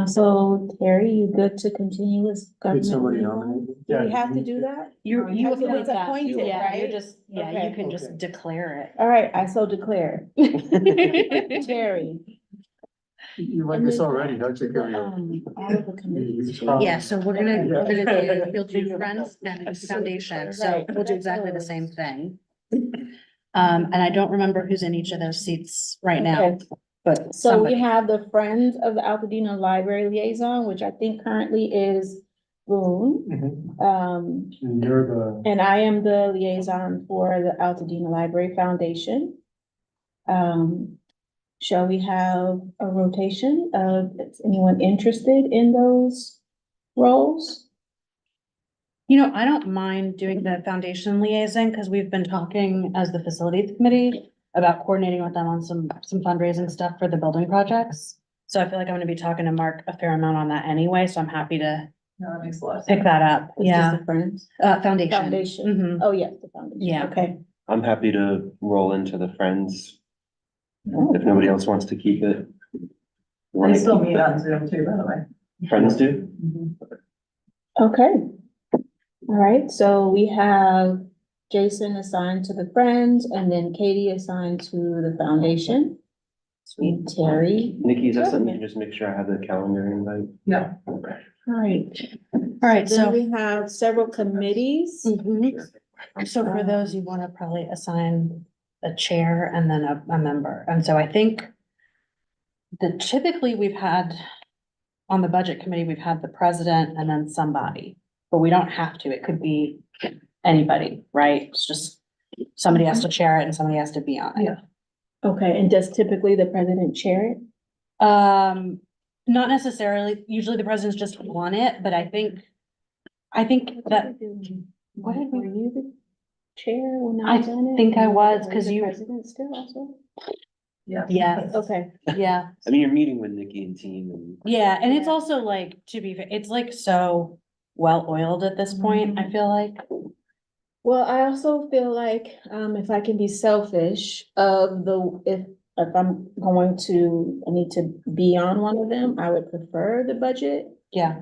So Terry, you good to continue as Did government somebody liaison? nominate me? Do we have to do that? You It's appoint that. appointed, Yeah, you're right? just, you Okay. can just Okay. declare All right, I so declare. it. Terry. You like this already, don't you, Gary? All of the committees. too. Yeah, so we'll do Friends and Foundation, so we'll do exactly the same thing. And I don't remember who's in each of those seats right now, Okay. but So we somebody. have the Friends of the Altadena Library Liaison, which I think currently is Boone. And you're the, And I am the liaison for the Altadena Library Foundation. Shall we have a rotation of, is anyone interested in those roles? You know, I don't mind doing the foundation liaison, because we've been talking as the facilities committee about coordinating with them on some fundraising stuff for the building projects. So I feel like I'm gonna be talking to Mark a fair amount on that anyway, so I'm happy to No, that makes a lot of pick sense. that up. It's just Yeah, the Friends? foundation. Foundation. Mhm. Oh, yes, the foundation. Yeah. Okay. I'm happy to roll into the Friends Oh, if nobody else wants to keep it. They Wanna still keep meet it? on Zoom too, by the way. Friends do? okay. All right, so we have Jason assigned to the Friends and then Katie assigned to the foundation. Sweet Terry. Nikki, is that something you can just make sure I have the calendar invite? Yeah. All right. All right, Then so. we have several committees. Mhm. So for those, you wanna probably assign a chair and then a member, and so I think that typically we've had, on the budget committee, we've had the president and then somebody, but we don't have to, it could be anybody, right? It's just, somebody has to chair it and somebody has to be on it. Okay, and does typically the president chair it? Not necessarily, usually the president's just on it, but I think that, what did Were we, you the chair when I I was on it? think I was, Were 'cause the you- President still also? Yeah. yeah, Okay. yeah. I mean, you're meeting with Nikki and team and Yeah, and it's Yeah. also like, to be fair, it's like so well-oiled at this point, I feel like. Well, I also feel like, if I can be selfish, if I'm going to, I need to be on one of them, I would prefer the budget. Yeah,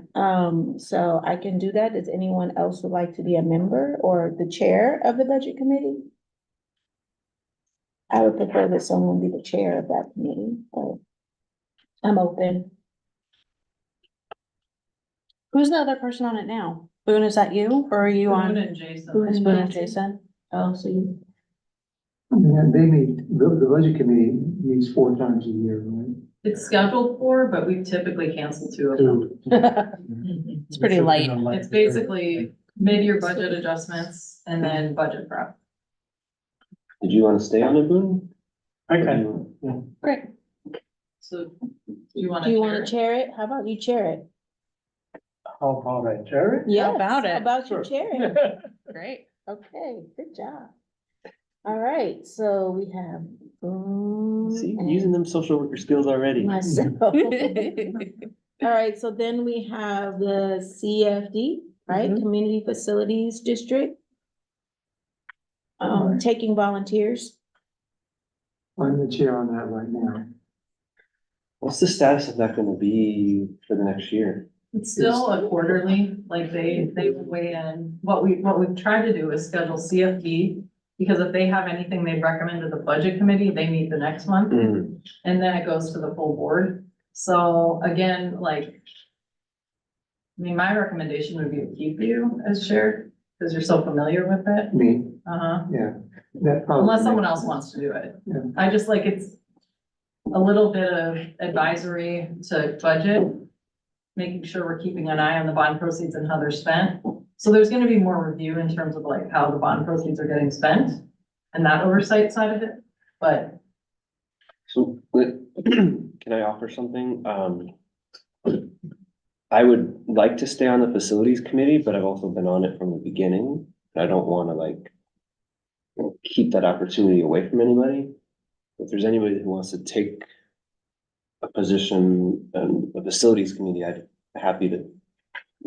So I can do that. Does anyone else would like to be a member or the chair of the budget committee? I would prefer that someone be the chair of that committee, but I'm open. who's the other person on it now? Boone, is that you, or are you Boone on? and Jason. It's Boone and Jason? Oh, so you, And they meet, the budget committee meets 4 times a year, right? It's scheduled for, but we typically cancel 2 of them. It's pretty light. It's basically mid-year budget adjustments and then budget prep. did you want to stay on it, Boone? Or do okay, you- Great. So do you want do to you chair wanna it? chair it? How about you chair it? how about I chair it? Yes, about it? How about you Sure. chair it? Great. Okay, good job. All right, so we have. See, and using them social worker skills already. Myself. All right, so then we have the CFD, right, Mhm. Community Facilities District. Taking volunteers. I'm the chair on that right now. What's the status of that gonna be for the next year? It's still a quarterly, like they weigh in. What we've tried to do is schedule CFD. Because if they have anything they recommend to the budget committee, they meet the next month. Mm, And then it goes to the full board. So again, like, I mean, my recommendation would be to keep you as chair, because you're so familiar with it. Me, Uh-huh, yeah. That probably unless someone makes else sense. wants to do it. Yeah. I just like, it's a little bit of advisory to budget, making sure we're keeping an eye on the bond proceeds and how they're spent. So there's gonna be more review in terms of like how the bond proceeds are getting spent and that oversight side of it, but So, can I offer something? I would like to stay on the facilities committee, but I've also been on it from the beginning. I don't wanna like keep that opportunity away from anybody. If there's anybody who wants to take a position on the facilities committee, I'd be happy to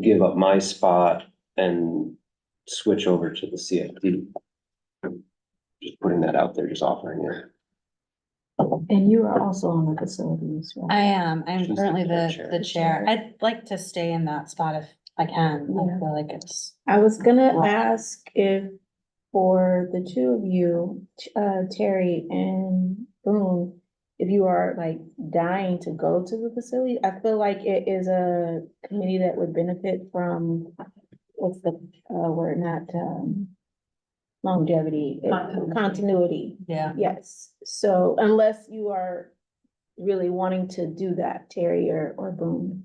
give up my spot and switch over to the CFD. Just putting that out there, just offering it. And you are also on the facilities, right? I am, I'm She's currently the the chair. chair. I'd like to stay in that spot if I can. I Yeah. feel like it's, I was gonna ask if for the two of you, Terry and Boone, if you are like dying to go to the facility, I feel like it is a committee that would benefit from, what's the, word, not, longevity, Continuity. continuity. yeah. Yes, so unless you are really wanting to do that, Terry or Boone?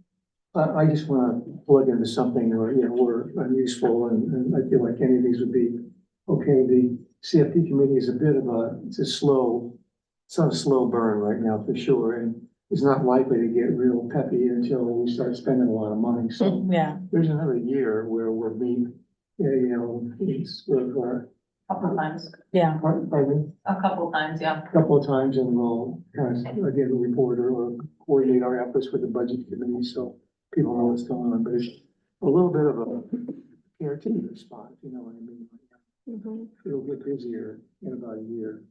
I just wanna plug into something where, you know, we're unuseful and I feel like any of these would be, okay, the CFP committee is a bit of it's on a slow burn right now for sure, and it's not likely to get real peppy until we start spending a lot of money, so Yeah, there's another year where we're being, you know, Couple times, yeah. pardon me? a couple times, yeah. Couple of times and we'll kind of again report or coordinate our efforts with the budget committee so people know what's going on, but it's a little bit of a caretaker spot, if you know what I mean. Mhm. It'll get busier in about a year.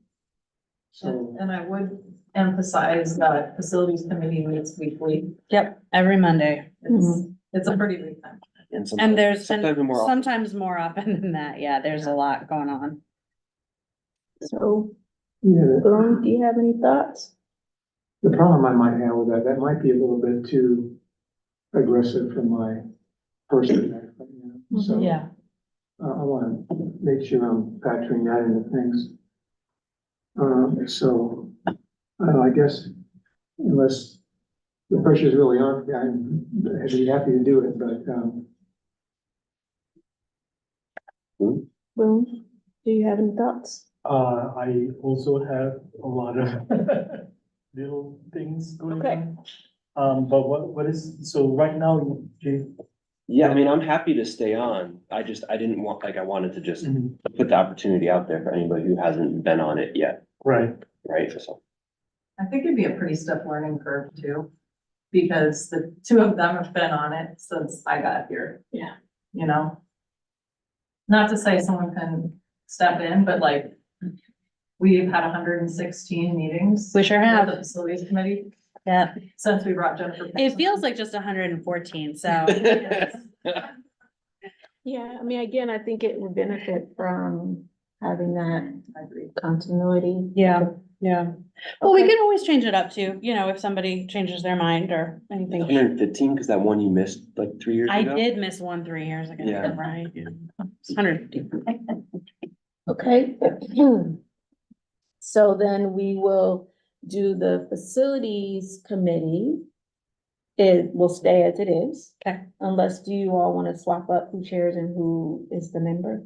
So, And I would emphasize that facilities committee meets weekly. Yep, every Monday. It's a pretty big time. And there's, sometimes more often. sometimes more often than that, yeah, there's a lot going on. So, yeah, Boone, do you have any thoughts? the problem I might have with that might be a little bit too aggressive for my person. So Yeah, I want to make sure I'm factoring that into things. So, I guess unless the pressure's really on, I'd be happy to do it, but, Boone, do you have any thoughts? I also have a lot of little things going Okay. on. But what is, so right now, Jay, Yeah, I mean, I'm happy to stay on. I didn't want, like, I wanted to just put the opportunity out there for anybody who hasn't been on it yet, right, right? So, I think it'd be a pretty stiff learning curve too, because the two of them have been on it since I got here. Yeah. You know? Not to say someone can step in, but like, we've had 116 meetings. We sure with have. The facilities committee yeah. since we brought Jennifer. It feels like just 114, so. Yeah, I mean, again, I think it would benefit from having that continuity. Yeah, yeah. Well, we Okay. can always change it up too, you know, if somebody changes their mind or anything. 115, because that one you missed like 3 years I ago. did miss one 3 years ago, Yeah. right? 150. Okay. So then we will do the facilities committee. It will stay as it is. Okay. Unless, do you all want to swap up who chairs and who is the member?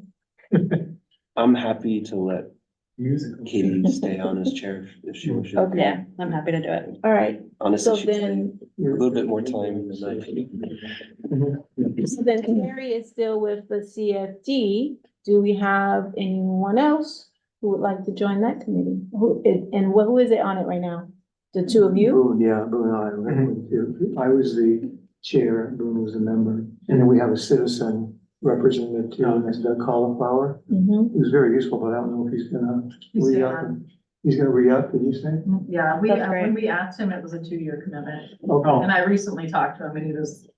I'm happy to let musical. Katie stay on as chair if she wishes. Okay. Yeah, I'm happy to do it. All right, Honestly, so she's like then, a little bit more time than I do. so then Terry is still with the CFD. Do we have anyone else who would like to join that committee? Who is it on it right now? The two of you? Boone, yeah, Boone, I was the chair, Boone was the member, and then we have a citizen representative too, that's Doug Cauliflower. Mhm. He was very useful, but I don't know if he's gonna re-up. He's gonna re-up, did you say? Yeah, That's great. when we asked him, it was a 2-year commitment. Okay, And I recently talked to him and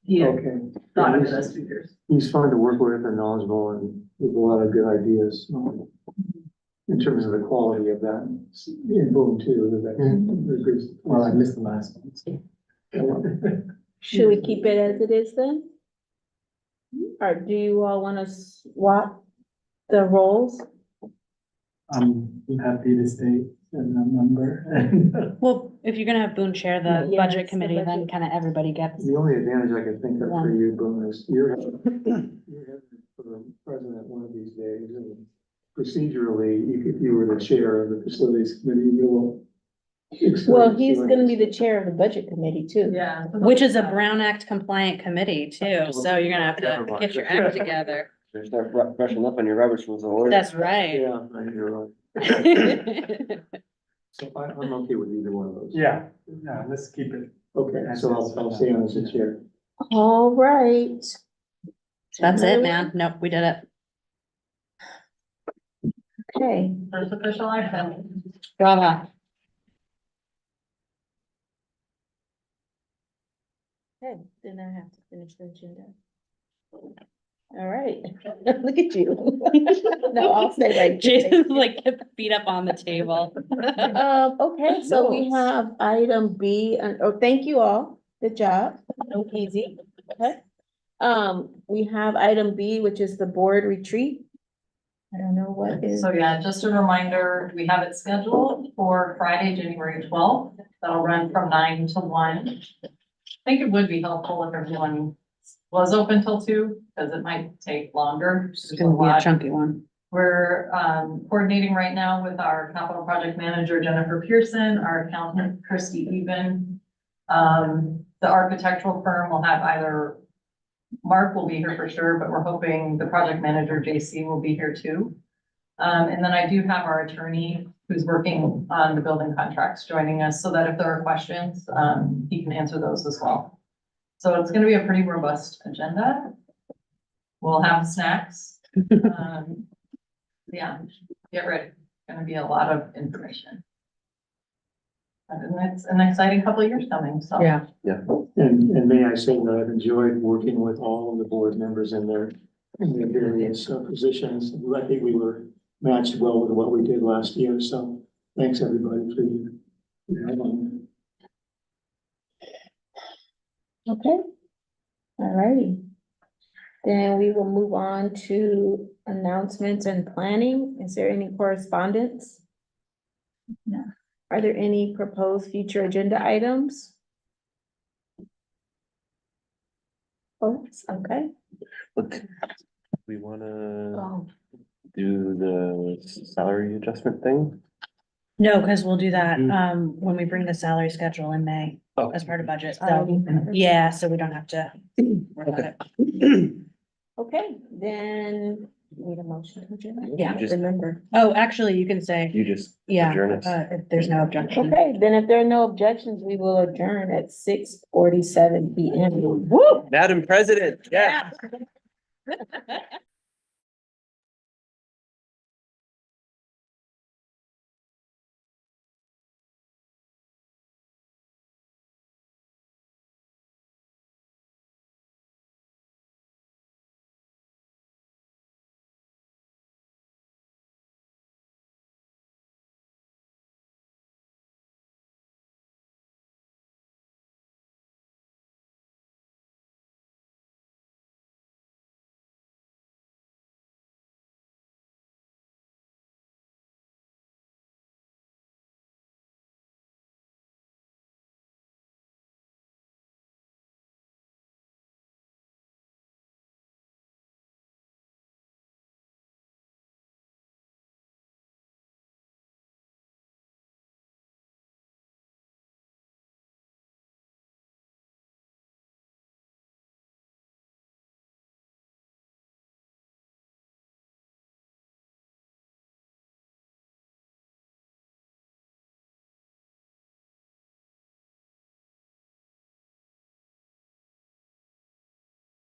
he had okay. thought of Yeah, it as 2 years. He's fun to work with and knowledgeable and with a lot of good ideas. In terms of the quality of that, in Boone too, that's. Well, I missed the last one. Should we keep it as it is then? Or do you all want to swap the roles? I'm happy to stay as a member. Well, if you're gonna have Boone chair the Yeah, budget it's the committee, then budget. kind of everybody gets. The only advantage I can think of for One. you, Boone, is you're having for the president one of these days, and procedurally, if you were the chair of the facilities committee, you'll. Well, he's gonna be the chair of the budget committee too. Yeah. Which is a Brown Act compliant committee too, so you're gonna have to get your act together. Better start brushing up on your Robert's rules of order. That's right. Yeah, I think you're right. So I'm okay with either one of those. Yeah, let's keep it. Okay, so I'll stay on as the chair. All right. That's it, man. Nope, we did it. Okay, First official action. Bravo. okay, then I have to finish the agenda. All right, look at you. No, I'll stay right. Jason's like get the feet up on the table. Okay, so we have item B, and, oh, thank you all, good job, no easy, okay. We have item B, which is the board retreat. I don't know what is. So yeah, just a reminder, we have it scheduled for Friday, January 12th. That'll run from 9 to 1. I think it would be helpful if everyone was open till 2, because it might take longer. It's gonna be a chunky one. We're coordinating right now with our capital project manager, Jennifer Pearson, our accountant, Trustee Even. The architectural firm will have either, Mark will be here for sure, but we're hoping the project manager, JC, will be here too. And then I do have our attorney who's working on the building contracts joining us, so that if there are questions, he can answer those as well. So it's gonna be a pretty robust agenda. We'll have snacks. Yeah, get ready. Gonna be a lot of information. And it's an exciting couple of years coming, so. Yeah. And may I say that I've enjoyed working with all of the board members in their various positions. I think we were matched well with what we did last year, so thanks everybody for your help. Okay. All righty. Then we will move on to announcements and planning. Is there any correspondence? No. Are there any proposed future agenda items? Oh, okay. Look, we wanna Oh, do the salary adjustment thing? No, because we'll do that, when we bring the salary schedule in May Oh. as part of budget. So, Already. yeah, so we don't have to worry about it. okay, then need a motion to adjourn. Yeah. I don't remember. Oh, actually, you can say, You just yeah, adjourn us. if there's no objection. Okay, then if there are no objections, we will adjourn at 6:47 PM. Woo! Madam President, yeah.